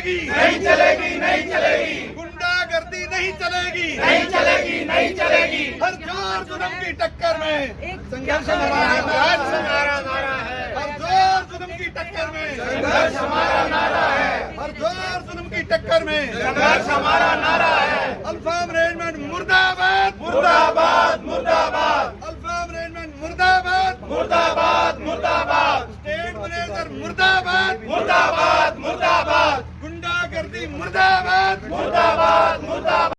चलेगी, नहीं चलेगी, नहीं चलेगी, गुंडागर्दी नहीं चलेगी, नहीं चलेगी, नहीं चलेगी। हर जोर जुल्म की टक्कर में संघर्ष हमारा नारा है, हर जोर जुल्म की टक्कर में संघर्ष हमारा नारा है, हर जोर जुल्म की टक्कर में संघर्ष हमारा नारा है। अल्फा मैनेजमेंट मुर्दाबाद, मुर्दाबाद, मुर्दाबाद, अल्फा मैनेजमेंट मुर्दाबाद, मुर्दाबाद, मुर्दाबाद, स्टेट मैनेजर मुर्दाबाद, मुर्दाबाद, मुर्दाबाद, गुंडागर्दी मुर्दाबाद, मुर्दाबाद, मुर्दाबाद।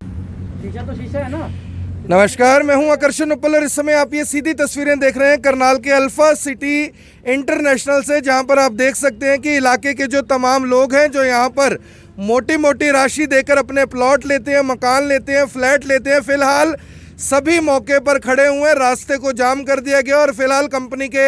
नमस्कार, मैं हूं आकर्षण उपल और इस समय आप ये सीधी तस्वीरें देख रहे हैं करनाल के अल्फा सिटी इंटरनेशनल से, जहां पर आप देख सकते हैं कि इलाके के जो तमाम लोग हैं जो यहां पर मोटी मोटी राशि देकर अपने प्लॉट लेते हैं, मकान लेते हैं, फ्लैट लेते हैं, फिलहाल सभी मौके पर खड़े हुए हैं। रास्ते को जाम कर दिया गया और फिलहाल कंपनी के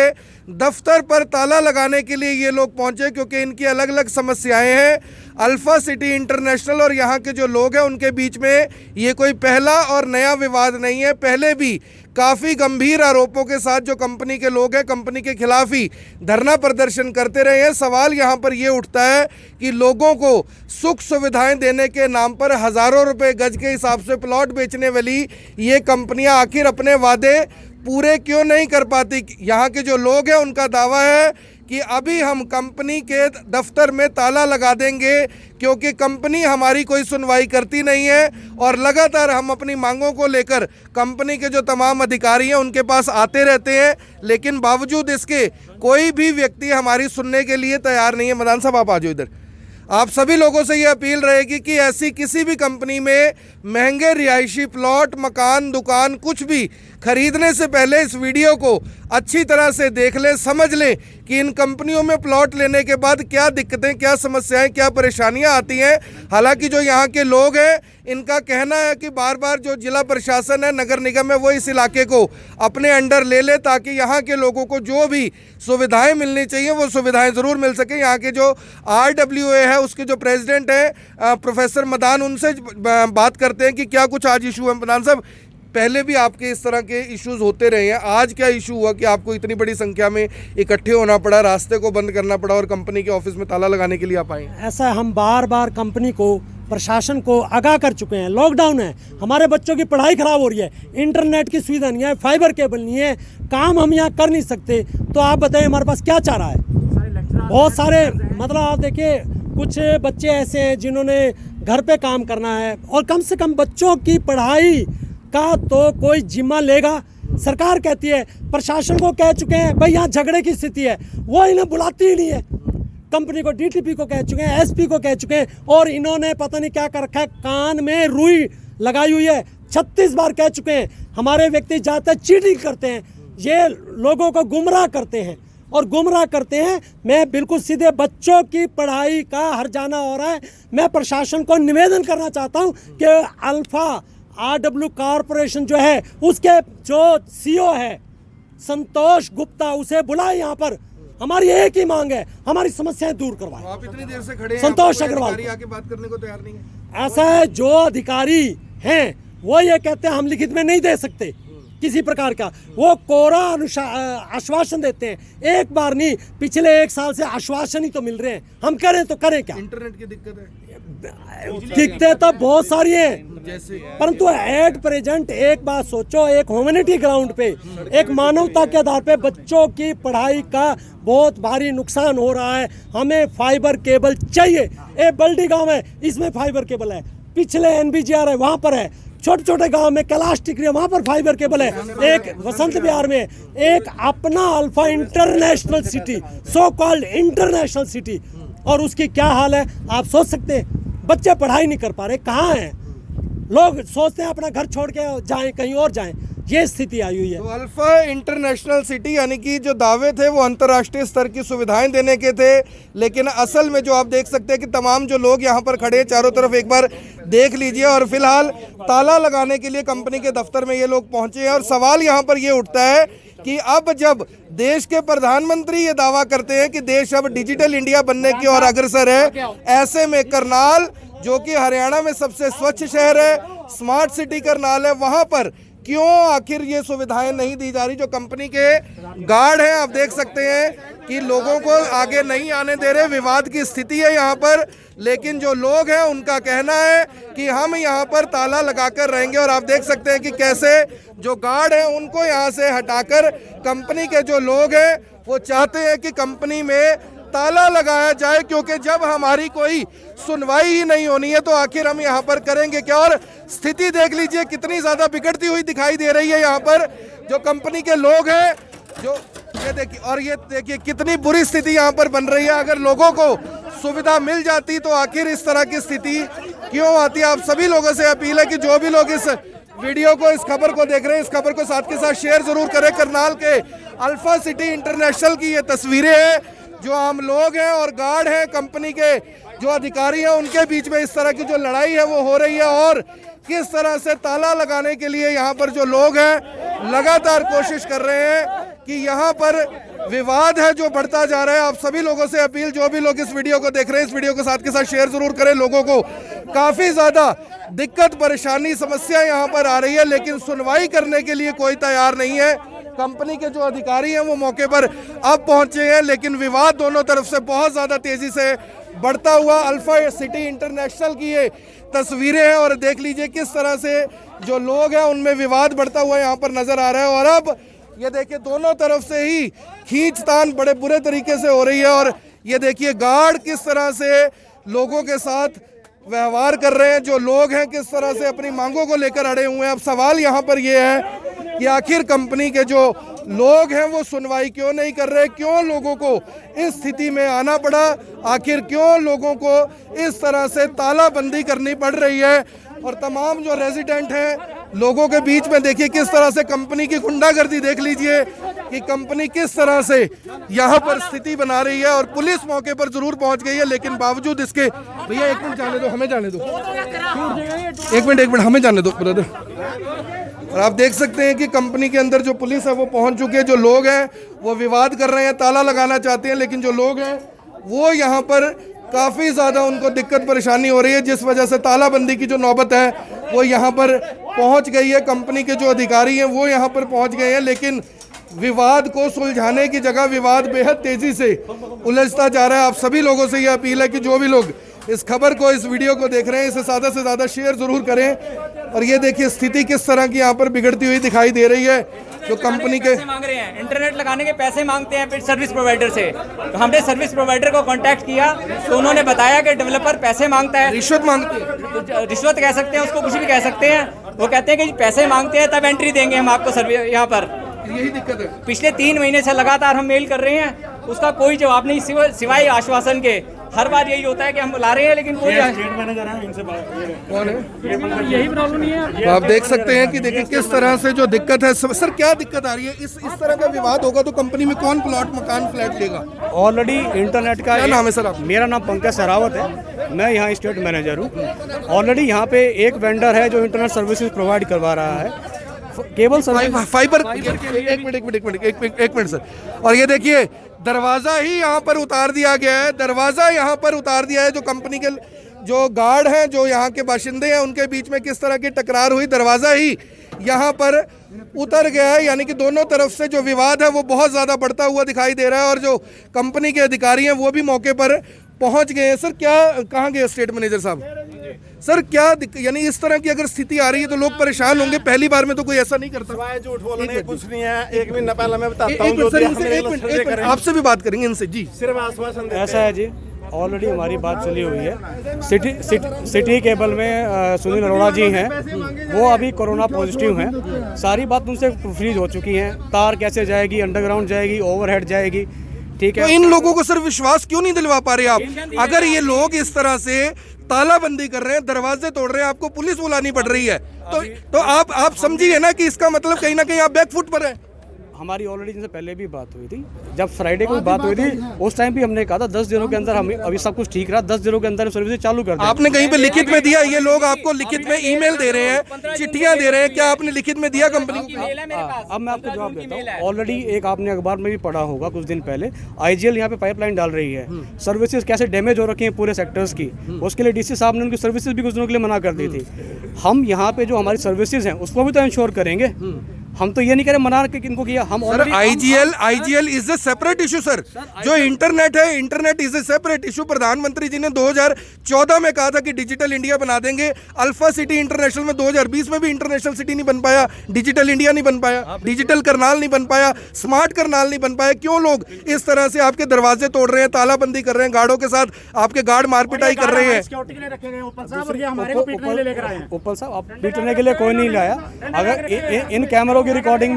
दफ्तर पर ताला लगाने के लिए ये लोग पहुंचे, क्योंकि इनकी अलग अलग समस्याएं हैं। अल्फा सिटी इंटरनेशनल और यहाँ के जो लोग हैं उनके बीच में ये कोई पहला और नया विवाद नहीं है। पहले भी काफ़ी गंभीर आरोपों के साथ जो कंपनी के लोग हैं कंपनी के खिलाफ ही धरना प्रदर्शन करते रहे हैं। सवाल यहाँ पर ये उठता है कि लोगों को सुख सुविधाएं देने के नाम पर हज़ारों रुपए गज के हिसाब से प्लॉट बेचने वाली ये कंपनियां आखिर अपने वादे पूरे क्यों नहीं कर पाती। यहाँ के जो लोग हैं उनका दावा है कि अभी हम कंपनी के दफ्तर में ताला लगा देंगे, क्योंकि कंपनी हमारी कोई सुनवाई करती नहीं है और लगातार हम अपनी मांगों को लेकर कंपनी के जो तमाम अधिकारी हैं उनके पास आते रहते हैं, लेकिन बावजूद इसके कोई भी व्यक्ति हमारी सुनने के लिए तैयार नहीं है। मदान साहब आप आ जाओ इधर। आप सभी लोगों से ये अपील रहेगी कि ऐसी किसी भी कंपनी में महंगे रिहायशी प्लॉट, मकान, दुकान कुछ भी खरीदने से पहले इस वीडियो को अच्छी तरह से देख लें, समझ लें कि इन कंपनियों में प्लॉट लेने के बाद क्या दिक्कतें, क्या समस्याएं, क्या परेशानियां आती हैं। हालांकि जो यहाँ के लोग हैं इनका कहना है कि बार बार जो जिला प्रशासन है, नगर निगम है, वो इस इलाके को अपने अंडर ले ले ताकि यहाँ के लोगों को जो भी सुविधाएं मिलनी चाहिए वो सुविधाएं ज़रूर मिल सकें। यहाँ के जो RWA है उसके जो प्रेसिडेंट हैं प्रोफेसर मदान, उनसे बात करते हैं कि क्या कुछ आज इशू है। मदान साहब, पहले भी आपके इस तरह के इश्यूज होते रहे हैं, आज क्या इशू हुआ कि आपको इतनी बड़ी संख्या में इकट्ठे होना पड़ा, रास्ते को बंद करना पड़ा और कंपनी के ऑफिस में ताला लगाने के लिए आप आए? ऐसा हम बार बार कंपनी को, प्रशासन को आगाह कर चुके हैं। लॉकडाउन है, हमारे बच्चों की पढ़ाई खराब हो रही है, इंटरनेट की सुविधा नहीं है, फाइबर केबल नहीं है, काम हम यहाँ कर नहीं सकते, तो आप बताइए हमारे पास क्या चारा है। बहुत सारे मतलब आप देखिए कुछ बच्चे ऐसे हैं जिन्होंने घर पे काम करना है और कम से कम बच्चों की पढ़ाई का तो कोई जिम्मा लेगा। सरकार कहती है, प्रशासन को कह चुके हैं भाई यहाँ झगड़े की स्थिति है, वो इन्हें बुलाती ही नहीं है। कंपनी को, DTP को कह चुके हैं, SP को कह चुके हैं और इन्होंने पता नहीं क्या कर रखा है, कान में रुई लगाई हुई है। 36 बार कह चुके हैं हमारे व्यक्ति जाते चीटिंग करते हैं, ये लोगों को गुमराह करते हैं और गुमराह करते हैं। मैं बिल्कुल सीधे बच्चों की पढ़ाई का हर्जाना हो रहा है। मैं प्रशासन को निवेदन करना चाहता हूँ कि अल्फा RW कॉरपोरेशन जो है उसके जो CEO है संतोष गुप्ता, उसे बुलाए यहाँ पर। हमारी एक ही मांग है, हमारी समस्याएं दूर करवाएं। आप इतनी देर से खड़े हैं, संतोष अग्रवाल आके बात करने को तैयार नहीं है। ऐसा है, जो अधिकारी हैं वो ये कहते हैं हम लिखित में नहीं दे सकते किसी प्रकार का, वो कोरा आश्वासन देते हैं। एक बार नहीं, पिछले 1 साल से आश्वासन ही तो मिल रहे हैं, हम करें तो करें क्या। इंटरनेट की दिक्कत है, दिक्कतें तो बहुत सारी हैं, जैसे परंतु एट प्रेजेंट एक बात सोचो, एक ह्यूमैनिटी ग्राउंड पे, एक मानवता के आधार पे बच्चों की पढ़ाई का बहुत भारी नुकसान हो रहा है। हमें फाइबर केबल चाहिए। एक बल्डी गांव है, इसमें फाइबर केबल है, पिछले NBGR है वहाँ पर है, छोटे छोटे गांव में कैलाश टिकरी वहाँ पर फाइबर केबल है, एक वसंत विहार में, एक अपना alpha international city, so called international city, और उसकी क्या हाल है आप सोच सकते हैं। बच्चे पढ़ाई नहीं कर पा रहे, कहाँ हैं लोग, सोचते हैं अपना घर छोड़ के जाएं, कहीं और जाएं, ये स्थिति आई हुई है। तो अल्फा इंटरनेशनल सिटी यानी कि जो दावे थे वो अंतर्राष्ट्रीय स्तर की सुविधाएं देने के थे, लेकिन असल में जो आप देख सकते हैं कि तमाम जो लोग यहाँ पर खड़े हैं चारों तरफ एक बार देख लीजिए, और फिलहाल ताला लगाने के लिए कंपनी के दफ्तर में ये लोग पहुंचे हैं। और सवाल यहाँ पर ये उठता है कि अब जब देश के प्रधानमंत्री ये दावा करते हैं कि देश अब डिजिटल इंडिया बनने की ओर अग्रसर है, ऐसे में करनाल जो कि हरियाणा में सबसे स्वच्छ शहर है, स्मार्ट सिटी करनाल है, वहाँ पर क्यों आखिर ये सुविधाएं नहीं दी जा रही। जो कंपनी के गार्ड हैं आप देख सकते हैं कि लोगों को आगे नहीं आने दे रहे, विवाद की स्थिति है यहाँ पर। लेकिन जो लोग हैं उनका कहना है कि हम यहाँ पर ताला लगाकर रहेंगे। और आप देख सकते हैं कि कैसे जो गार्ड हैं उनको यहाँ से हटाकर कंपनी के जो लोग हैं वो चाहते हैं कि कंपनी में ताला लगाया जाए, क्योंकि जब हमारी कोई सुनवाई ही नहीं होनी है तो आखिर हम यहाँ पर करेंगे क्या। और स्थिति देख लीजिए कितनी ज़्यादा बिगड़ती हुई दिखाई दे रही है यहाँ पर जो कंपनी के लोग हैं। जो ये देखिए, और ये देखिए कितनी बुरी स्थिति यहाँ पर बन रही है। अगर लोगों को सुविधा मिल जाती तो आखिर इस तरह की स्थिति क्यों आती। आप सभी लोगों से अपील है कि जो भी लोग इस वीडियो को, इस खबर को देख रहे हैं, इस खबर को साथ के साथ शेयर जरूर करें। करनाल के अल्फा सिटी इंटरनेशनल की ये तस्वीरें हैं। जो आम लोग हैं और गार्ड हैं, कंपनी के जो अधिकारी हैं, उनके बीच में इस तरह की जो लड़ाई है वो हो रही है। और किस तरह से ताला लगाने के लिए यहाँ पर जो लोग हैं लगातार कोशिश कर रहे हैं कि यहाँ पर विवाद है जो बढ़ता जा रहा है। आप सभी लोगों से अपील, जो भी लोग इस वीडियो को देख रहे हैं, इस वीडियो को साथ के साथ शेयर जरूर करें। लोगों को काफ़ी ज़्यादा दिक्कत, परेशानी, समस्या यहाँ पर आ रही है, लेकिन सुनवाई करने के लिए कोई तैयार नहीं है। कंपनी के जो अधिकारी हैं वो मौके पर अब पहुंचे हैं, लेकिन विवाद दोनों तरफ से बहुत ज़्यादा तेज़ी से बढ़ता हुआ अल्फा सिटी इंटरनेशनल की ये तस्वीरें हैं। और देख लीजिए किस तरह से जो लोग हैं उनमें विवाद बढ़ता हुआ यहाँ पर नज़र आ रहा है। और अब ये देखिए दोनों तरफ से ही खींचतान बड़े बुरे तरीके से हो रही है। और ये देखिए गार्ड किस तरह से लोगों के साथ व्यवहार कर रहे हैं, जो लोग हैं किस तरह से अपनी मांगों को लेकर अड़े हुए हैं। अब सवाल यहाँ पर ये है कि आखिर कंपनी के जो लोग हैं वो सुनवाई क्यों नहीं कर रहे, क्यों लोगों को इस स्थिति में आना पड़ा, आखिर क्यों लोगों को इस तरह से तालाबंदी करनी पड़ रही है। और तमाम जो रेजिडेंट हैं लोगों के बीच में देखिए किस तरह से कंपनी की गुंडागर्दी, देख लीजिए कि कंपनी किस तरह से यहाँ पर स्थिति बना रही है। और पुलिस मौके पर जरूर पहुँच गई है, लेकिन बावजूद इसके, भैया एक मिनट जाने दो, हमें जाने दो, एक मिनट हमें जाने दो ब्रदर। और आप देख सकते हैं कि कंपनी के अंदर जो पुलिस है वो पहुंच चुकी है। जो लोग हैं वो विवाद कर रहे हैं, ताला लगाना चाहते हैं, लेकिन जो लोग हैं वो यहाँ पर काफ़ी ज़्यादा उनको दिक्कत परेशानी हो रही है, जिस वजह से तालाबंदी की जो नौबत है वो यहाँ पर पहुँच गई है। कंपनी के जो अधिकारी हैं वो यहाँ पर पहुँच गए हैं, लेकिन विवाद को सुलझाने की जगह विवाद बेहद तेज़ी से उलझता जा रहा है। आप सभी लोगों से ये अपील है कि जो भी लोग इस खबर को, इस वीडियो को देख रहे हैं, इसे ज़्यादा से ज़्यादा शेयर ज़रूर करें। और ये देखिए स्थिति किस तरह की यहाँ पर बिगड़ती हुई दिखाई दे रही है। जो कंपनी के मांग रहे हैं, इंटरनेट लगाने के पैसे मांगते हैं फिर सर्विस प्रोवाइडर से। तो हमने सर्विस प्रोवाइडर को कांटेक्ट किया तो उन्होंने बताया कि डेवलपर पैसे मांगता है, रिश्वत मांगते हैं। तो रिश्वत कह सकते हैं, उसको कुछ भी कह सकते हैं। वो कहते हैं कि पैसे मांगते हैं तब एंट्री देंगे हम आपको सर्विस। यहाँ पर यही दिक्कत है। पिछले 3 महीने से लगातार हम मेल कर रहे हैं, उसका कोई जवाब नहीं, सिवाय आश्वासन के। हर बार यही होता है कि हम बुला रहे हैं लेकिन कोई मैनेजर है, इनसे बात कौन है, यही प्रॉब्लम नहीं है। तो आप देख सकते हैं कि देखिए किस तरह से जो दिक्कत है। सर क्या दिक्कत आ रही है? इस तरह का विवाद होगा तो कंपनी में कौन प्लॉट, मकान, फ्लैट लेगा? ऑलरेडी इंटरनेट का क्या नाम है सर आपका? मेरा नाम पंकज सहरावत है, मैं यहाँ स्टेट मैनेजर हूँ। ऑलरेडी यहाँ पे एक वेंडर है जो इंटरनेट सर्विसेज प्रोवाइड करवा रहा है, केबल फाइबर। एक मिनट सर। और ये देखिए दरवाज़ा ही यहाँ पर उतार दिया गया है, दरवाज़ा यहाँ पर उतार दिया है। जो कंपनी के जो गार्ड हैं, जो यहाँ के बाशिंदे हैं, उनके बीच में किस तरह की टकरार हुई, दरवाज़ा ही यहाँ पर उतर गया है। यानी कि दोनों तरफ से जो विवाद है वो बहुत ज़्यादा बढ़ता हुआ दिखाई दे रहा है। और जो कंपनी के अधिकारी हैं वो भी मौके पर पहुँच गए हैं। सर क्या, कहाँ गए स्टेट मैनेजर साहब? सर क्या यानी इस तरह की अगर स्थिति आ रही है तो लोग परेशान होंगे। पहली बार में तो कोई ऐसा नहीं करता। झूठ बोलने कुछ नहीं है। एक महीना पहले मैं बताता एक मिनट आपसे भी बात करेंगे इनसे जी। सिर्फ आश्वासन ऐसा है जी, ऑलरेडी हमारी बात चली हुई है। सिटी केबल में सुनील अरोड़ा जी हैं, वो अभी कोरोना पॉजिटिव हैं। सारी बात उनसे फ्रीज हो चुकी हैं, तार कैसे जाएगी, अंडरग्राउंड जाएगी, ओवरहेड जाएगी, ठीक है। तो इन लोगों को सर विश्वास क्यों नहीं दिलवा पा रहे आप? अगर ये लोग इस तरह से तालाबंदी कर रहे हैं, दरवाजे तोड़ रहे हैं, आपको पुलिस बुलानी पड़ रही है, तो आप समझिए ना कि इसका मतलब कहीं ना कहीं आप बैकफुट पर है। हमारी ऑलरेडी जिनसे पहले भी बात हुई थी, जब फ्राइडे को बात हुई थी उस टाइम भी हमने कहा था 10 दिनों के अंदर हम अभी सब कुछ ठीक रहा, 10 दिनों के अंदर सर्विस चालू कर दें। आपने कहीं पे लिखित में दिया? ये लोग आपको लिखित में ईमेल दे रहे हैं, चिट्ठियां दे रहे हैं, क्या आपने लिखित में दिया कंपनी को? अब मैं आपको जवाब देता हूँ। ऑलरेडी एक आपने अखबार में भी पढ़ा होगा कुछ दिन पहले, आईजीएल यहाँ पे पाइपलाइन डाल रही है, सर्विसेज कैसे डैमेज हो रखी हैं पूरे सेक्टर्स की, उसके लिए डीसी साहब ने उनकी सर्विसेज भी कुछ दिनों के लिए मना कर दी थी। हम यहाँ पे जो हमारी सर्विसेज हैं उसको भी तो इंश्योर करेंगे, हम तो ये नहीं करें मना के किनको किया। हम sir IGL is a separate issue sir. जो इंटरनेट है, internet is a separate issue. प्रधानमंत्री जी ने 2014 में कहा था कि डिजिटल इंडिया बना देंगे। अल्फा सिटी इंटरनेशनल में 2020 में भी इंटरनेशनल सिटी नहीं बन पाया, डिजिटल इंडिया नहीं बन पाया, डिजिटल करनाल नहीं बन पाया, स्मार्ट करनाल नहीं बन पाया। क्यों लोग इस तरह से आपके दरवाजे तोड़ रहे हैं, तालाबंदी कर रहे हैं, गार्डों के साथ आपके गार्ड मारपिटाई कर रहे हैं? ऊपर साहब आप पीटने के लिए कोई नहीं लाया। अगर इन कैमरों की रिकॉर्डिंग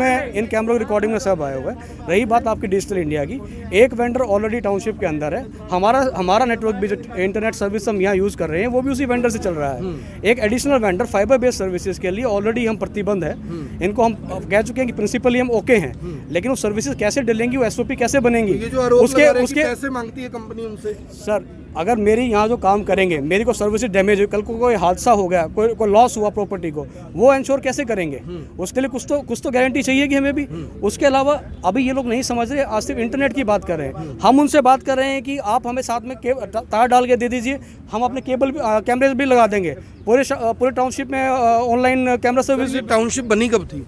में सब आया हुआ है। रही बात आपकी डिजिटल इंडिया की, एक वेंडर ऑलरेडी टाउनशिप के अंदर है। हमारा नेटवर्क भी जो इंटरनेट सर्विस हम यहाँ यूज़ कर रहे हैं वो भी उसी वेंडर से चल रहा है। एक additional vendor fibre based services के लिए ऑलरेडी हम प्रतिबंध है, इनको हम कह चुके हैं कि प्रिंसिपली हम ओके हैं, लेकिन वो सर्विसेज कैसे डलेंगी, वो एसओपी कैसे बनेंगी, उसके पैसे मांगती है कंपनी उनसे। सर अगर मेरी यहाँ जो काम करेंगे, मेरी को सर्विसेज डैमेज हुई, कल को कोई हादसा हो गया, कोई लॉस हुआ प्रॉपर्टी को, वो इंश्योर कैसे करेंगे? उसके लिए कुछ तो गारंटी चाहिए कि हमें भी। उसके अलावा अभी ये लोग नहीं समझ रहे, आज सिर्फ इंटरनेट की बात कर रहे हैं। हम उनसे बात कर रहे हैं कि आप हमें साथ में तार डाल के दे दीजिए, हम अपने केबल कैमरे भी लगा देंगे। पूरे टाउनशिप में ऑनलाइन कैमरा सर्विस। टाउनशिप बनी कब थी?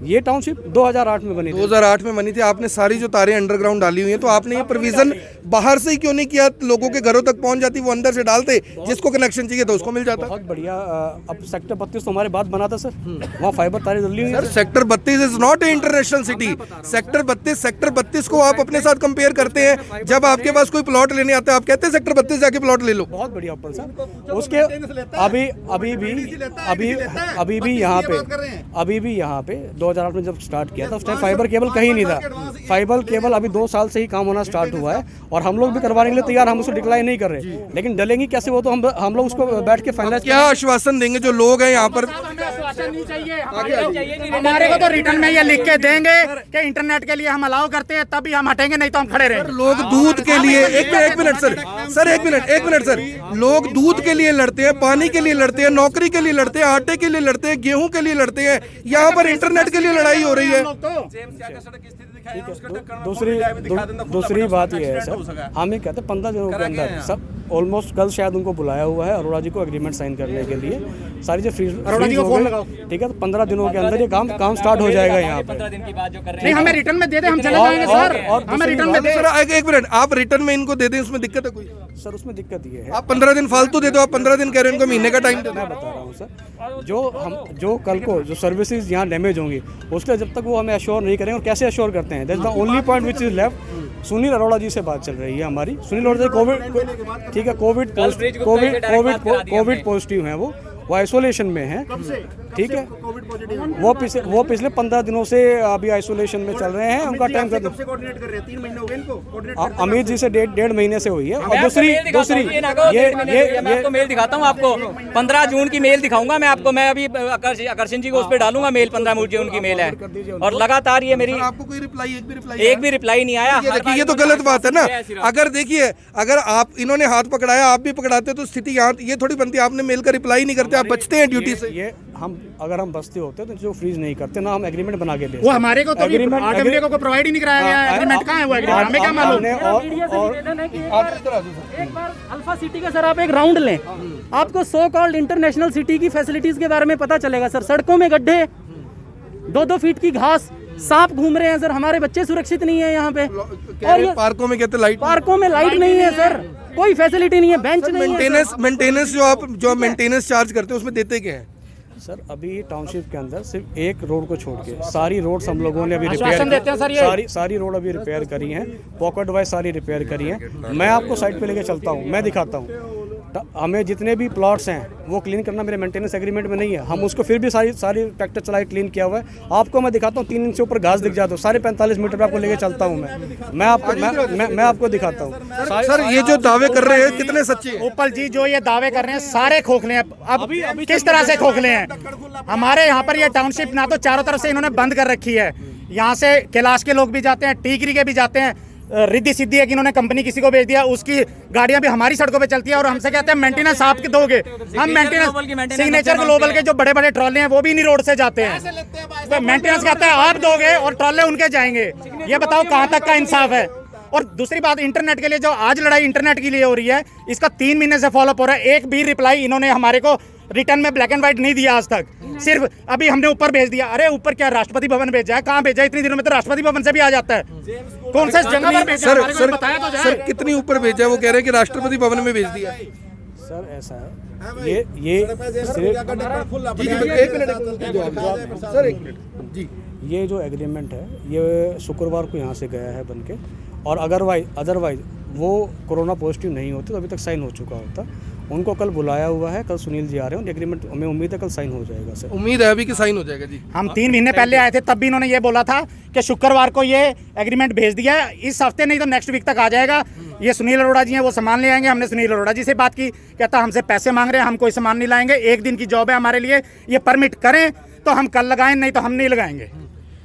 ये टाउनशिप 2008 में बनी थी। 2008 में बनी थी। आपने सारी जो तारें अंडरग्राउंड डाली हुई हैं, तो आपने ये प्रोविजन बाहर से ही क्यों नहीं किया? लोगों के घरों तक पहुंच जाती, वो अंदर से डालते, जिसको कनेक्शन चाहिए तो उसको मिल जाता। बहुत बढ़िया। अब सेक्टर 32 तो हमारे बाद बना था सर, वहाँ फाइबर तारें डली हुई sir. Sector 32 is not a international city. Sector 32 को आप अपने साथ कंपेयर करते हैं। जब आपके पास कोई प्लॉट लेने आता है, आप कहते हैं सेक्टर 32 जाके प्लॉट ले लो। बहुत बढ़िया ऊपर सर। उसके अभी भी यहाँ पे 2008 में जब स्टार्ट किया था उस टाइम फाइबर केबल कहीं नहीं था। फाइबर केबल अभी 2 साल से ही काम होना स्टार्ट हुआ है और हम लोग भी करवाने के लिए तैयार, हम उसको डिक्लाइन नहीं कर रहे, लेकिन डलेंगी कैसे वो तो हम लोग उसको बैठ के फाइनलाइज। क्या आश्वासन देंगे जो लोग हैं यहाँ पर? हमारे को तो रिटर्न में ये लिख के देंगे कि इंटरनेट के लिए हम अलाउ करते हैं, तभी हम हटेंगे, नहीं तो हम खड़े रहेंगे। लोग दूध के लिए एक मिनट सर, लोग दूध के लिए लड़ते हैं, पानी के लिए लड़ते हैं, नौकरी के लिए लड़ते हैं, आटे के लिए लड़ते हैं, गेहूं के लिए लड़ते हैं। यहाँ पर इंटरनेट के लिए लड़ाई हो रही है। दूसरी बात ये है सर, हम ये कहते हैं 15 दिनों के अंदर सब ऑलमोस्ट, कल शायद उनको बुलाया हुआ है अरोड़ा जी को एग्रीमेंट साइन करने के लिए। सारी जो अरोड़ा जी को फोन लगाओ, ठीक है, तो 15 दिनों के अंदर ये काम स्टार्ट हो जाएगा यहाँ पे। 15 दिन की बात जो कर रहे नहीं, हमें रिटर्न में दे दे, हम चले जाएंगे सर। हमें रिटर्न में दे। सर एक मिनट, आप रिटर्न में इनको दे दें, उसमें दिक्कत है कोई? सर उसमें दिक्कत ये है, आप 15 दिन फालतू दे दो, आप 15 दिन कह रहे हैं, उनको महीने का टाइम दे। मैं बता रहा हूँ सर, जो कल को जो सर्विसेज यहाँ डैमेज होंगी उसके जब तक वो हमें अश्योर नहीं करेंगे, और कैसे अश्योर करते हैं, that's the only point which is left. Sunil Arora ji से बात चल रही है हमारी। सुनील अरोड़ा जी कोविड, ठीक है, कोविड पॉजिटिव हैं, वो आइसोलेशन में हैं, ठीक है। वो पिछले 15 दिनों से अभी आइसोलेशन में चल रहे हैं। उनका टाइम कर 3 महीने हो गए इनको। अमित जी से 1.5 महीने से हुई है। और दूसरी मैं आपको मेल दिखाता हूँ, आपको 15 जून की मेल दिखाऊंगा मैं आपको। मैं अभी आकर्षण जी को उस पर डालूंगा मेल, 15 जून की मेल है, और लगातार ये मेरी आपको कोई रिप्लाई, एक भी रिप्लाई नहीं आया। देखिए, ये तो गलत बात है ना। अगर देखिए, अगर आप इन्होंने हाथ पकड़ाया, आप भी पकड़ाते, तो स्थिति यहाँ ये थोड़ी बनती। आपने मेल का रिप्लाई नहीं करते, आप बचते हैं ड्यूटी से। ये अगर हम बचते होते तो जो फ्रीज नहीं करते ना, हम एग्रीमेंट बना के वो हमारे को तो एग्रीमेंट को प्रोवाइड ही नहीं कराया गया है। एग्रीमेंट कहाँ है वो एग्रीमेंट? हमें क्या मालूम? एक बार अल्फा सिटी का सर आप एक राउंड लें, आपको सो कॉल्ड इंटरनेशनल सिटी की फैसिलिटीज के बारे में पता चलेगा सर। सड़कों में गड्ढे, 2-2 फीट की घास, सांप घूम रहे हैं सर, हमारे बच्चे सुरक्षित नहीं है यहाँ पे। और ये पार्कों में कहते लाइट, पार्कों में लाइट नहीं है सर, कोई फैसिलिटी नहीं है, बेंच नहीं है। मेंटेनेंस जो मेंटेनेंस चार्ज करते हैं उसमें देते क्या है? सर अभी टाउनशिप के अंदर सिर्फ एक रोड को छोड़ के सारी रोड्स हम लोगों ने अभी आश्वासन देते हैं सर ये। सारी रोड अभी रिपेयर करी हैं, पॉकेट वाइज सारी रिपेयर करी हैं। मैं आपको साइट पे लेके चलता हूँ, मैं दिखाता हूँ। हमें जितने भी प्लॉट्स हैं वो क्लीन करना मेरे मेंटेनेंस एग्रीमेंट में नहीं है। हम उसको फिर भी सारी ट्रैक्टर चलाई क्लीन किया हुआ है। आपको मैं दिखाता हूँ, 3 इंच से ऊपर घास दिख जाता हूँ, सारे 45 मीटर पे आपको लेके चलता हूँ मैं आपको दिखाता हूँ। सर ये जो दावे कर रहे हैं कितने सच्चे हैं? उपल जी जो ये दावे कर रहे हैं सारे खोखले हैं। अब किस तरह से खोखले हैं? हमारे यहाँ पर ये टाउनशिप ना तो चारों तरफ से इन्होंने बंद कर रखी है, यहाँ से कैलाश के लोग भी जाते हैं, टीकरी के भी जाते हैं। रिद्धि सिद्धि है कि इन्होंने कंपनी किसी को भेज दिया, उसकी गाड़ियां भी हमारी सड़कों पे चलती है और हमसे कहते हैं मेंटेनेंस आप दोगे। हम मेंटेनेंस सिग्नेचर ग्लोबल के जो बड़े बड़े ट्रॉले हैं वो भी इन्हीं रोड से जाते हैं, तो मेंटेनेंस कहते हैं आप दोगे और ट्रॉले उनके जाएंगे। ये बताओ कहाँ तक का इंसाफ है। और दूसरी बात, इंटरनेट के लिए जो आज लड़ाई इंटरनेट के लिए हो रही है, इसका 3 महीने से फॉलोअप हो रहा है। एक भी रिप्लाई इन्होंने हमारे को रिटर्न में ब्लैक एंड व्हाइट नहीं दिया आज तक। सिर्फ अभी हमने ऊपर भेज दिया। अरे ऊपर क्या राष्ट्रपति भवन भेजा है? कहाँ भेजा है? इतनी दिनों में तो राष्ट्रपति भवन से भी आ जाता है। कौन सा जगह पर भेजा है? सर बताया तो जाए। सर कितनी ऊपर भेजा है? वो कह रहे हैं कि राष्ट्रपति भवन में भेज दिया। सर ऐसा है, ये सर एक मिनट जी, ये जो एग्रीमेंट है ये शुक्रवार को यहाँ से गया है बन के, और अदरवाइज वो कोरोना पॉजिटिव नहीं होते तो अभी तक साइन हो चुका होता। उनको कल बुलाया हुआ है, कल सुनील जी आ रहे हैं, एग्रीमेंट हमें उम्मीद है कल साइन हो जाएगा। सर उम्मीद है अभी कि साइन हो जाएगा जी। हम 3 महीने पहले आए थे, तब भी इन्होंने ये बोला था कि शुक्रवार को ये एग्रीमेंट भेज दिया है, इस हफ्ते नहीं तो नेक्स्ट वीक तक आ जाएगा। ये सुनील अरोड़ा जी हैं, वो सामान ले आएंगे। हमने सुनील अरोड़ा जी से बात की, कहता हमसे पैसे मांग रहे हैं, हम कोई सामान नहीं लाएंगे, 1 दिन की जॉब है हमारे लिए, ये परमिट करें तो हम कल लगाएं, नहीं तो हम नहीं लगाएंगे।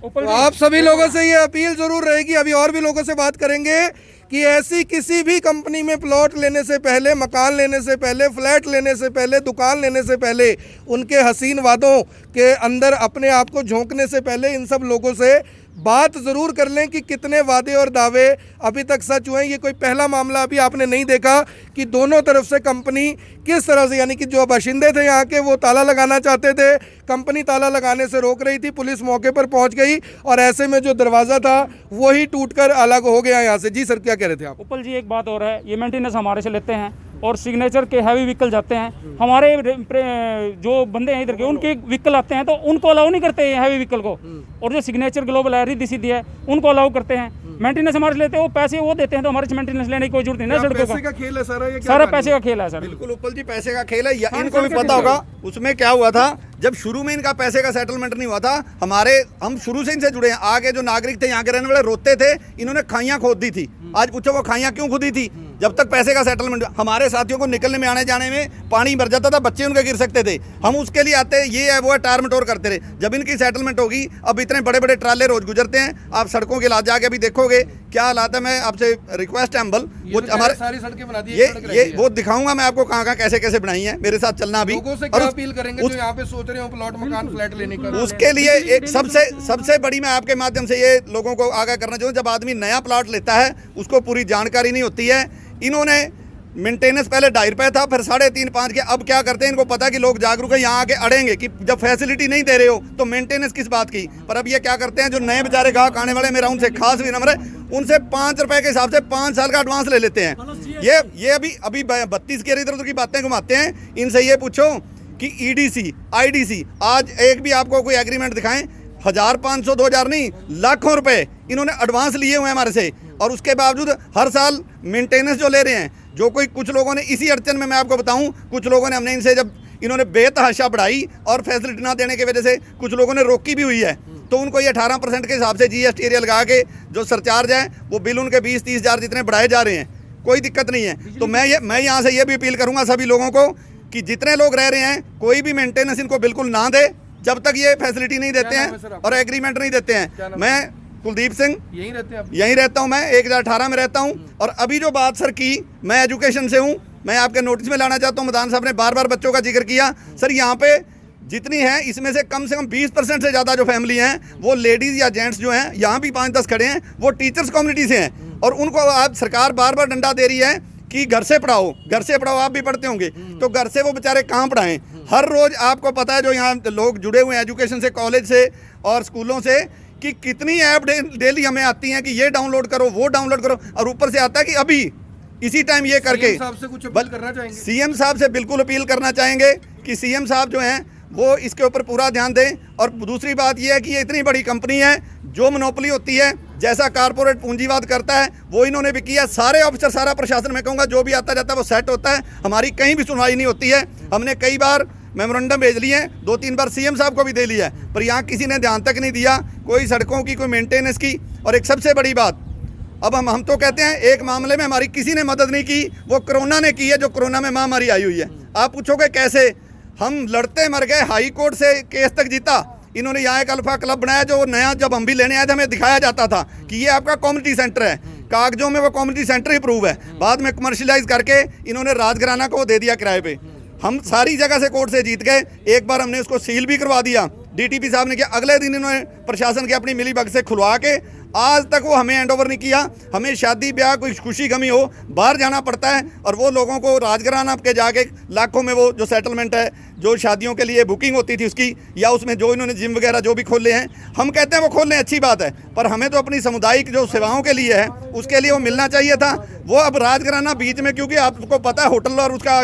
तो आप सभी लोगों से ये अपील जरूर रहेगी, अभी और भी लोगों से बात करेंगे, कि ऐसी किसी भी कंपनी में प्लॉट लेने से पहले, मकान लेने से पहले, फ्लैट लेने से पहले, दुकान लेने से पहले, उनके हसीन वादों के अंदर अपने आप को झोंकने से पहले इन सब लोगों से बात ज़रूर कर लें कि कितने वादे और दावे अभी तक सच हुए हैं। ये कोई पहला मामला अभी आपने नहीं देखा कि दोनों तरफ से कंपनी किस तरह से, यानी कि जो बाशिंदे थे यहाँ के वो ताला लगाना चाहते थे, कंपनी ताला लगाने से रोक रही थी, पुलिस मौके पर पहुँच गई और ऐसे में जो दरवाज़ा था वही टूटकर अलग हो गया यहाँ से। जी सर, क्या कह रहे थे आप? उपल जी, एक बात और है, ये मेंटेनेंस हमारे से लेते हैं और सिग्नेचर के हैवी व्हीकल जाते हैं, हमारे जो बंदे हैं इधर के उनके व्हीकल आते हैं तो उनको अलाउ नहीं करते हैं हैवी व्हीकल को, और जो सिग्नेचर ग्लोबल है, रिद्धि सिद्धि है, उनको अलाउ करते हैं। मेंटेनेंस हमारे से लेते हैं, वो पैसे वो देते हैं, तो हमारे से मेंटेनेंस लेने की कोई जरूरत नहीं है। सड़कों पैसे का खेल है सारा, ये सारा पैसे का खेल है सर। बिल्कुल उपल जी, पैसे का खेल है। इनको भी पता होगा उसमें क्या हुआ था। जब शुरू में इनका पैसे का सेटलमेंट नहीं हुआ था, हम शुरू से इनसे जुड़े हैं। आगे जो नागरिक थे यहाँ के रहने वाले रोते थे, इन्होंने खाइयाँ खोद दी थी। आज पूछो वो खाइयाँ क्यों खोदी थी? जब तक पैसे का सेटलमेंट, हमारे साथियों को निकलने में आने जाने में पानी भर जाता था, बच्चे उनके गिर सकते थे, हम उसके लिए आते, ये है वो है, टार मटोर करते रहे। जब इनकी सेटलमेंट होगी, अब इतने बड़े बड़े ट्राले रोज गुजरते हैं, आप सड़कों के हालात जाके अभी देखोगे क्या हालात है। मैं आपसे रिक्वेस्ट है हम्बल, वो हमारे सारी सड़कें बना दी, ये वो दिखाऊंगा मैं आपको कहाँ कहाँ कैसे कैसे बनाई है। मेरे साथ चलना अभी। लोगों से क्या अपील करेंगे जो यहाँ पे सोच रहे हो प्लॉट, मकान, फ्लैट लेने का? उसके लिए एक सबसे बड़ी मैं आपके माध्यम से ये लोगों को आगाह करना चाहूँ, जब आदमी नया प्लॉट लेता है उसको पूरी जानकारी नहीं होती है। इन्होंने मेंटेनेंस पहले 2.5 रुपये था, फिर 3.5-5 के, अब क्या करते हैं, इनको पता कि लोग जागरूक है, यहाँ आके अड़ेंगे कि जब फैसिलिटी नहीं दे रहे हो तो मेंटेनेंस किस बात की। पर अब ये क्या करते हैं, जो नए बेचारे ग्राहक आने वाले, मेरा उनसे खास विनम्र है, उनसे 5 रुपये के हिसाब से 5 साल का एडवांस ले लेते हैं। ये अभी 32 की इधर उधर की बातें घुमाते हैं। इनसे ये पूछो कि EDC, IDC, आज एक भी आपको कोई एग्रीमेंट दिखाएं, 1000, 500, 2000 नहीं, लाखों रुपए इन्होंने एडवांस लिए हुए हैं हमारे से, और उसके बावजूद हर साल मेंटेनेंस जो ले रहे हैं, जो कोई कुछ लोगों ने इसी अड़चन में, मैं आपको बताऊं, कुछ लोगों ने, हमने इनसे जब इन्होंने बेतहाशा बढ़ाई और फैसिलिटी ना देने की वजह से कुछ लोगों ने रोकी भी हुई है, तो उनको ये 18% के हिसाब से GST एरिया लगा के जो सरचार्ज है वो बिल उनके 20-30 हज़ार जितने बढ़ाए जा रहे हैं, कोई दिक्कत नहीं है। तो मैं यहाँ से ये भी अपील करूँगा सभी लोगों को कि जितने लोग रह रहे हैं, कोई भी मेंटेनेंस इनको बिल्कुल ना दे जब तक ये फैसिलिटी नहीं देते हैं और एग्रीमेंट नहीं देते हैं। मैं कुलदीप सिंह, यहीं रहता हूं, मैं 1018 में रहता हूं। और अभी जो बात सर की, मैं एजुकेशन से हूं, मैं आपके नोटिस में लाना चाहता हूं, मदान साहब ने बार बार बच्चों का जिक्र किया। सर यहाँ पे जितनी है, इसमें से कम 20% से ज़्यादा जो फैमिली हैं, वो लेडीज़ या जेंट्स जो हैं, यहाँ भी 5-10 खड़े हैं, वो टीचर्स कम्युनिटी से हैं। और उनको आज सरकार बार बार डंडा दे रही है कि घर से पढ़ाओ, घर से पढ़ाओ। आप भी पढ़ते होंगे, तो घर से वो बेचारे कहाँ पढ़ाएं? हर रोज़ आपको पता है, जो यहाँ लोग जुड़े हुए हैं एजुकेशन से, कॉलेज से और स्कूलों से, कि कितनी ऐप डेली हमें आती हैं कि ये डाउनलोड करो, वो डाउनलोड करो, और ऊपर से आता है कि अभी इसी टाइम ये करके CM साहब से कुछ अपील करना चाहेंगे? CM साहब से बिल्कुल अपील करना चाहेंगे कि CM साहब जो हैं वो इसके ऊपर पूरा ध्यान दें। और दूसरी बात ये है कि ये इतनी बड़ी कंपनी है, जो मोनोपोली होती है, जैसा कारपोरेट पूंजीवाद करता है, वो इन्होंने भी किया। सारे ऑफिसर, सारा प्रशासन, मैं कहूँगा जो भी आता जाता है वो सेट होता है। हमारी कहीं भी सुनवाई नहीं होती है। हमने कई बार मेमोरेंडम भेज लिए हैं, 2-3 बार CM साहब को भी दे लिया है, पर यहाँ किसी ने ध्यान तक नहीं दिया, कोई सड़कों की, कोई मेंटेनेंस की। और एक सबसे बड़ी बात, अब हम तो कहते हैं एक मामले में हमारी किसी ने मदद नहीं की, वो कोरोना ने की है, जो कोरोना में महामारी आई हुई है। आप पूछोगे कैसे? हम लड़ते मर गए, हाई कोर्ट से केस तक जीता, इन्होंने यहाँ एक अल्फा क्लब बनाया जो नया, जब हम भी लेने आए थे हमें दिखाया जाता था कि ये आपका कम्युनिटी सेंटर है, कागजों में वो कम्युनिटी सेंटर ही प्रूव है, बाद में कमर्शलाइज करके इन्होंने राजघराना को दे दिया किराए पे। हम सारी जगह से कोर्ट से जीत गए, एक बार हमने उसको सील भी करवा दिया, डीटीपी साहब ने किया, अगले दिन इन्होंने प्रशासन के अपनी मिलीभगत से खुलवा के आज तक वो हमें हैंड ओवर नहीं किया। हमें शादी ब्याह कोई खुशी गमी हो बाहर जाना पड़ता है और वो लोगों को राजघराना के जाके लाखों में वो जो सेटलमेंट है, जो शादियों के लिए बुकिंग होती थी उसकी, या उसमें जो इन्होंने जिम वगैरह जो भी खोले हैं, हम कहते हैं वो खोल लें, अच्छी बात है, पर हमें तो अपनी सामुदायिक जो सेवाओं के लिए है उसके लिए वो मिलना चाहिए था। वो अब राजघराना बीच में, क्योंकि आपको पता है होटल और उसका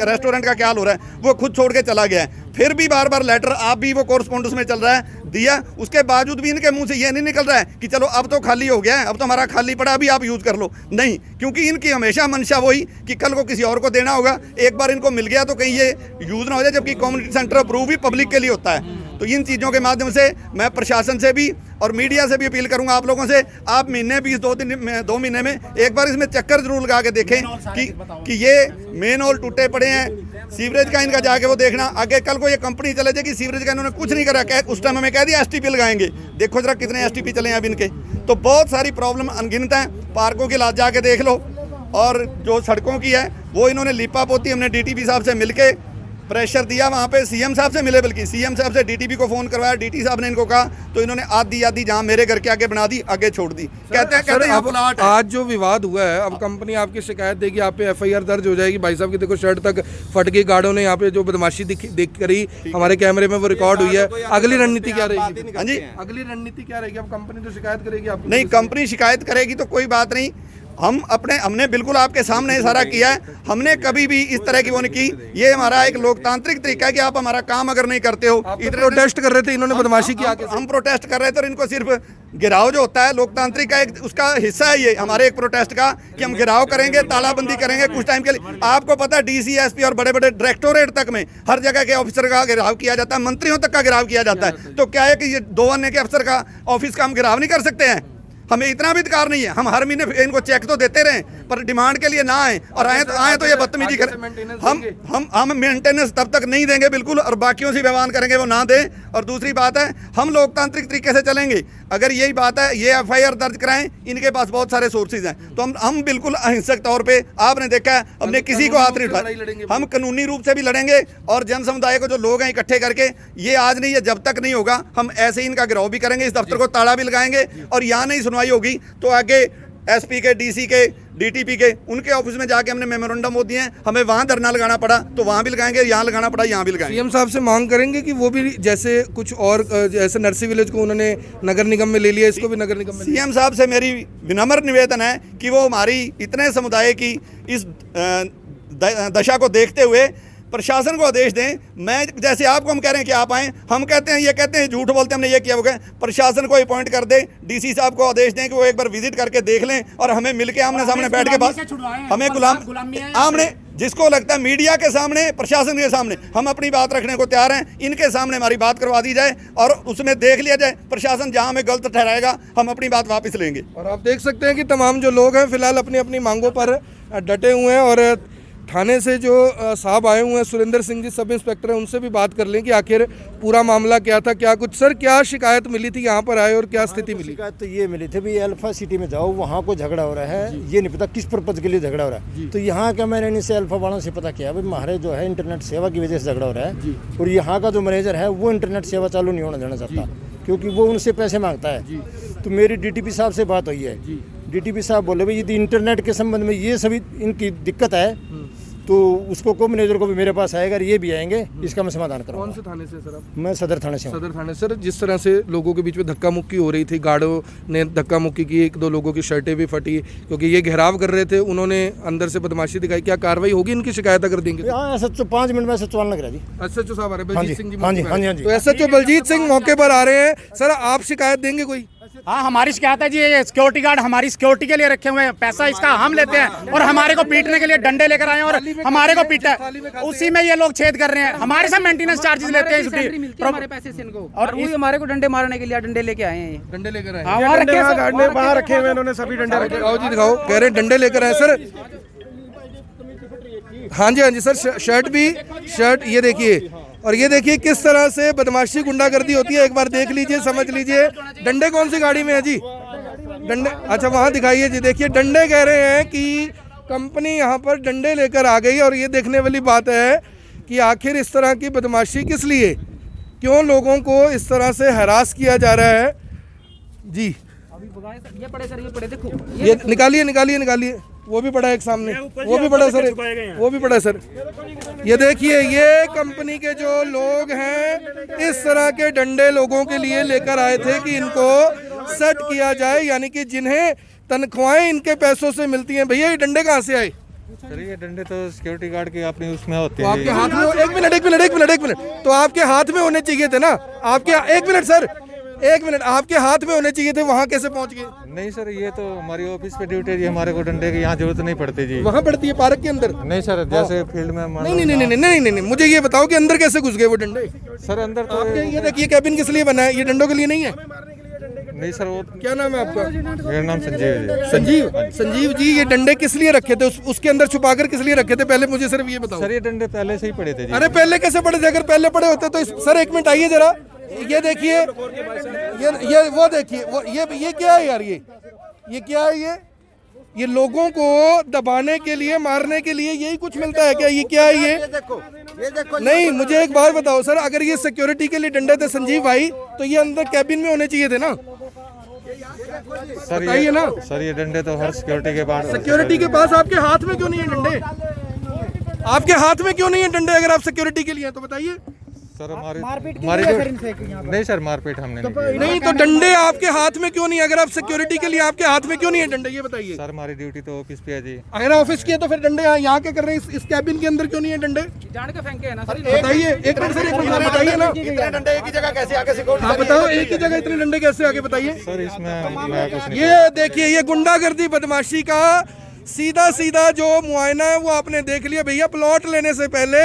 रेस्टोरेंट का क्या हाल हो रहा है, वो खुद छोड़ के चला गया है। फिर भी बार बार लेटर आप भी वो कोरस्पोंडेंस में चल रहा है दिया, उसके बावजूद भी इनके मुंह से ये नहीं निकल रहा है कि चलो अब तो खाली हो गया है, अब तो हमारा खाली पड़ा, अभी आप यूज़ कर लो। नहीं, क्योंकि इनकी हमेशा मंशा वही कि कल को किसी और को देना होगा, एक बार इनको मिल गया तो कहीं ये यूज़ ना हो जाए, जबकि कम्युनिटी सेंटर अप्रूव भी पब्लिक के लिए होता है। तो इन चीज़ों के माध्यम से मैं प्रशासन से भी और मीडिया से भी अपील करूंगा आप लोगों से, आप महीने 2 महीने में एक बार इसमें चक्कर जरूर लगा के देखें कि ये मेन होल टूटे पड़े हैं, सीवरेज का इनका जाके वो देखना। आगे कल को ये कंपनी चले जाएगी, सीवरेज का इन्होंने कुछ नहीं करा, उस टाइम हमें कह दिया एसटीपी लगाएंगे, देखो जरा कितने एसटीपी चले हैं अब इनके। तो बहुत सारी प्रॉब्लम अनगिनत हैं, पार्कों की लाज जाके देख लो, और जो सड़कों की है वो इन्होंने लिपा पोती, हमने डीटीपी साहब से मिलके प्रेशर दिया, वहाँ पे सीएम साहब से मिले, बल्कि सीएम साहब से डीटीपी को फ़ोन करवाया, डीटी साहब ने इनको कहा, तो इन्होंने आधी जहाँ मेरे घर के आगे बना दी, आगे छोड़ दी। कहते हैं अब आज जो विवाद हुआ है, अब कंपनी आपकी शिकायत देगी, आप पे एफआईआर दर्ज हो जाएगी। भाई साहब की देखो शर्ट तक फट गई, गार्डों ने यहाँ पे जो बदमाशी दिख करी, हमारे कैमरे में वो रिकॉर्ड हुई है। अगली रणनीति क्या रहेगी? हाँ जी, अगली रणनीति क्या रहेगी? अब कंपनी तो शिकायत करेगी आपको? नहीं, कंपनी शिकायत करेगी तो कोई बात नहीं, हमने बिल्कुल आपके सामने सारा किया है, हमने कभी भी इस तरह की वो नहीं की। ये हमारा एक लोकतांत्रिक तरीका है कि आप हमारा काम अगर नहीं करते हो। इतने प्रोटेस्ट कर रहे थे, इन्होंने बदमाशी की आके, हम प्रोटेस्ट कर रहे थे और इनको सिर्फ गिराव जो होता है लोकतांत्रिक का एक उसका हिस्सा है ये हमारे एक प्रोटेस्ट का, कि हम गिराव करेंगे, तालाबंदी करेंगे कुछ टाइम के लिए। आपको पता है डीसी एसपी और बड़े बड़े डायरेक्टोरेट तक में हर जगह के ऑफिसर का गिराव किया जाता है, मंत्रियों तक का गिराव किया जाता है। तो क्या है कि ये 2 अन्य के अफसर का ऑफिस का हम गिराव नहीं कर सकते हैं? हमें इतना भी अधिकार नहीं है, हम हर महीने इनको चेक तो देते रहें, पर डिमांड के लिए ना आए, और आए तो ये बदतमीजी करें। हम मेंटेनेंस तब तक नहीं देंगे बिल्कुल, और बाकियों से व्यवहार करेंगे वो ना दें। और दूसरी बात है, हम लोकतांत्रिक तरीके से चलेंगे। अगर यही बात है, ये एफआईआर दर्ज कराएं, इनके पास बहुत सारे सोर्सेज हैं, तो हम बिल्कुल अहिंसक तौर पे, आपने देखा है हमने किसी को हाथ नहीं उठाया, हम कानूनी रूप से भी लड़ेंगे, और जन समुदाय को जो लोग हैं इकट्ठे करके, ये आज नहीं, ये जब तक नहीं होगा हम ऐसे ही इनका गिराव भी करेंगे, इस दफ्तर को ताला भी लगाएंगे, और यहाँ नहीं सुनवाई होगी तो आगे एसपी के, डीसी के, डीटीपी के, उनके ऑफिस में जाके हमने मेमोरेंडम वो दिए हैं, हमें वहाँ धरना लगाना पड़ा तो वहाँ भी लगाएंगे, यहाँ लगाना पड़ा यहाँ भी लगाएंगे। सीएम साहब से मांग करेंगे कि वो भी जैसे कुछ और, जैसे नरसी विलेज को उन्होंने नगर निगम में ले लिया, इसको भी नगर निगम में। सीएम साहब से मेरी विनम्र निवेदन है कि वो हमारी इतने समुदाय की इस दशा को देखते हुए प्रशासन को आदेश दें। मैं जैसे आपको हम कह रहे हैं कि आप आएँ, हम कहते हैं, ये कहते हैं झूठ बोलते हैं हमने ये किया, वो कहें प्रशासन को अपॉइंट कर दे, डीसी साहब को आदेश दें कि वो एक बार विजिट करके देख लें, और हमें मिलके आमने सामने बैठ के बात, हमें आमने जिसको लगता है मीडिया के सामने, प्रशासन के सामने हम अपनी बात रखने को तैयार हैं, इनके सामने हमारी बात करवा दी जाए और उसमें देख लिया जाए, प्रशासन जहां हमें गलत ठहराएगा हम अपनी बात वापस लेंगे। और आप देख सकते हैं कि तमाम जो लोग हैं फिलहाल अपनी अपनी मांगों पर डटे हुए हैं, और थाने से जो साहब आए हुए हैं, सुरेंद्र सिंह जी सब इंस्पेक्टर हैं, उनसे भी बात कर लें कि आखिर पूरा मामला क्या था, क्या कुछ। सर, क्या शिकायत मिली थी यहाँ पर आए और क्या स्थिति मिली? शिकायत तो ये मिली थी भी अल्फा सिटी में जाओ, वहाँ को झगड़ा हो रहा है, ये नहीं पता किस पर्पज के लिए झगड़ा हो रहा है। तो यहाँ का मैंने इनसे अल्फा वालों से पता किया भाई हमारे जो है इंटरनेट सेवा की वजह से झगड़ा हो रहा है, और यहाँ का जो मैनेजर है वो इंटरनेट सेवा चालू नहीं होना देना चाहता, क्योंकि वो उनसे पैसे मांगता है। तो मेरी डीटीपी साहब से बात हुई है, डीटीपी साहब बोले भाई यदि इंटरनेट के संबंध में ये सभी इनकी दिक्कत है तो उसको को मैनेजर को भी मेरे पास आएगा, ये भी आएंगे, इसका मैं समाधान करूँगा। कौन से थाने से सर आप? मैं सदर थाने से हूँ। सदर थाने। सर, जिस तरह से लोगों के बीच में धक्का मुक्की हो रही थी, गार्डों ने धक्का मुक्की की, 1-2 लोगों की शर्टें भी फटी क्योंकि ये घेराव कर रहे थे, उन्होंने अंदर से बदमाशी दिखाई, क्या कार्रवाई होगी? इनकी शिकायत अगर देंगे? हाँ, SHO 5 मिनट में SHO लग रहा है जी। SHO साहब आ रहे हैं, बलजीत सिंह जी। हाँ जी। तो SHO बलजीत सिंह मौके पर आ रहे हैं। सर, आप शिकायत देंगे कोई? हाँ, हमारी शिकायत है जी, ये सिक्योरिटी गार्ड हमारी सिक्योरिटी के लिए रखे हुए हैं, पैसा इसका हम लेते हैं, और हमारे को पीटने के लिए डंडे लेकर आए और हमारे को पीटा, उसी में ये लोग छेद कर रहे हैं, हमारे से मेंटेनेंस चार्जेस लेते हैं हमारे पैसे से इनको, और हमारे को डंडे मारने के लिए डंडे लेके आए हैं। डंडे लेकर आए? वहाँ रखे हुए इन्होंने सभी डंडे रखे। दिखाओ जी, दिखाओ। कह रहे हैं डंडे लेकर आए। सर, हाँ जी सर, शर्ट ये देखिए, और ये देखिए किस तरह से बदमाशी गुंडागर्दी होती है, एक बार देख लीजिए, समझ लीजिए। डंडे कौन सी गाड़ी में है जी? डंडे, अच्छा वहाँ दिखाइए जी। देखिए डंडे कह रहे हैं कि कंपनी यहाँ पर डंडे लेकर आ गई। और ये देखने वाली बात है कि आखिर इस तरह की बदमाशी किस लिए, क्यों लोगों को इस तरह से हरास किया जा रहा है जी। ये पड़े सर, ये पड़े देखो। ये निकालिए निकालिए निकालिए, वो भी पड़ा है एक सामने, वो भी पड़ा सर, वो भी पड़ा है सर। ये देखिए ये कंपनी के जो लोग हैं इस तरह के डंडे लोगों के लिए लेकर आए थे कि इनको सेट किया जाए, यानी कि जिन्हें तनख्वाहें इनके पैसों से मिलती हैं। भैया ये डंडे कहाँ से आए? सर ये डंडे तो सिक्योरिटी गार्ड के अपने उसमें होते तो हैं। आपके हाथ में, एक मिनट एक मिनट एक मिनट एक मिनट, तो आपके हाथ में होने चाहिए थे ना आपके, एक मिनट सर, एक मिनट, आपके हाथ में होने चाहिए थे, वहाँ कैसे पहुँच गए? नहीं सर ये तो हमारी ऑफिस पे ड्यूटी है जी, हमारे को डंडे की यहाँ जरूरत नहीं पड़ती जी। वहाँ पड़ती है पार्क के अंदर? नहीं सर, जैसे फील्ड में नहीं नहीं नहीं नहीं नहीं नहीं नहीं, मुझे ये बताओ कि अंदर कैसे घुस गए वो डंडे? सर अंदर तो आपके ये देखिए कैबिन किस लिए बना है, ये डंडों के लिए नहीं है? नहीं सर वो क्या नाम है आपका? मेरा नाम संजीव जी। संजीव, संजीव जी ये डंडे किस लिए रखे थे, उसके अंदर छुपाकर किस लिए रखे थे, पहले मुझे सिर्फ ये बताओ। सर ये डंडे पहले से ही पड़े थे जी। अरे पहले कैसे पड़े थे? अगर पहले पड़े होते तो सर एक मिनट आइए जरा, ये देखिए, ये वो देखिए, वो ये क्या है यार, ये क्या है? ये लोगों को दबाने के लिए, मारने के लिए यही कुछ मिलता है क्या? ये क्या है ये देखो। नहीं मुझे एक बात बताओ सर, अगर ये सिक्योरिटी के लिए डंडे थे संजीव भाई, तो ये अंदर कैबिन में होने चाहिए थे ना? सर बताइए ना। सर ये डंडे तो हर सिक्योरिटी के पास, सिक्योरिटी के पास, आपके हाथ में क्यों नहीं है डंडे? आपके हाथ में क्यों नहीं है डंडे अगर आप सिक्योरिटी के लिए हैं तो बताइए। सर हमारी नहीं सर मारपीट हमने नहीं नहीं तो डंडे आपके हाथ में क्यों नहीं है? अगर आप सिक्योरिटी के लिए आपके हाथ में क्यों नहीं है डंडे, ये बताइए। सर हमारी ड्यूटी तो ऑफिस पे है जी। अगर ऑफिस की है तो फिर डंडे यहाँ क्या कर रहे हैं? इस कैबिन के अंदर क्यों नहीं है डंडे? जान के फेंके है ना सर। बताइए एक मिनट सर, एक मिनट बताइए ना। इतने डंडे एक ही जगह कैसे आके सिक्योरिटी? आप बताओ एक ही जगह इतने डंडे कैसे आगे, बताइए। सर इसमें मैं कुछ नहीं। ये देखिए ये गुंडागर्दी बदमाशी का सीधा सीधा जो मुआयना है वो आपने देख लिया। भैया प्लॉट लेने से पहले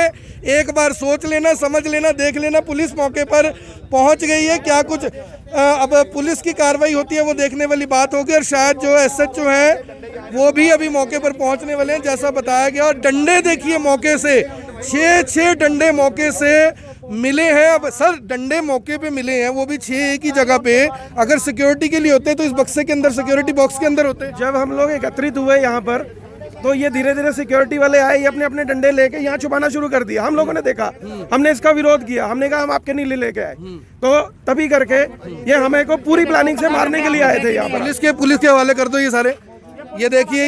एक बार सोच लेना, समझ लेना, देख लेना। पुलिस मौके पर पहुंच गई है, क्या कुछ अब पुलिस की कार्रवाई होती है वो देखने वाली बात होगी। और शायद जो SHO है वो भी अभी मौके पर पहुंचने वाले हैं जैसा बताया गया। और डंडे देखिए मौके से 6 डंडे मौके से मिले हैं। अब सर डंडे मौके पे मिले हैं, वो भी 6 एक ही जगह पे। अगर सिक्योरिटी के लिए होते तो इस बक्से के अंदर, सिक्योरिटी बॉक्स के अंदर होते। जब हम लोग एकत्रित हुए यहाँ पर तो ये धीरे धीरे सिक्योरिटी वाले आए, ये अपने अपने डंडे लेके यहाँ छुपाना शुरू कर दिया। हम लोगों ने देखा, हमने इसका विरोध किया, हमने कहा हम आपके नीले लेके आए, तो तभी करके ये हमें को पूरी प्लानिंग से मारने के लिए आए थे यहाँ पर। पुलिस के हवाले कर दो ये सारे। ये देखिए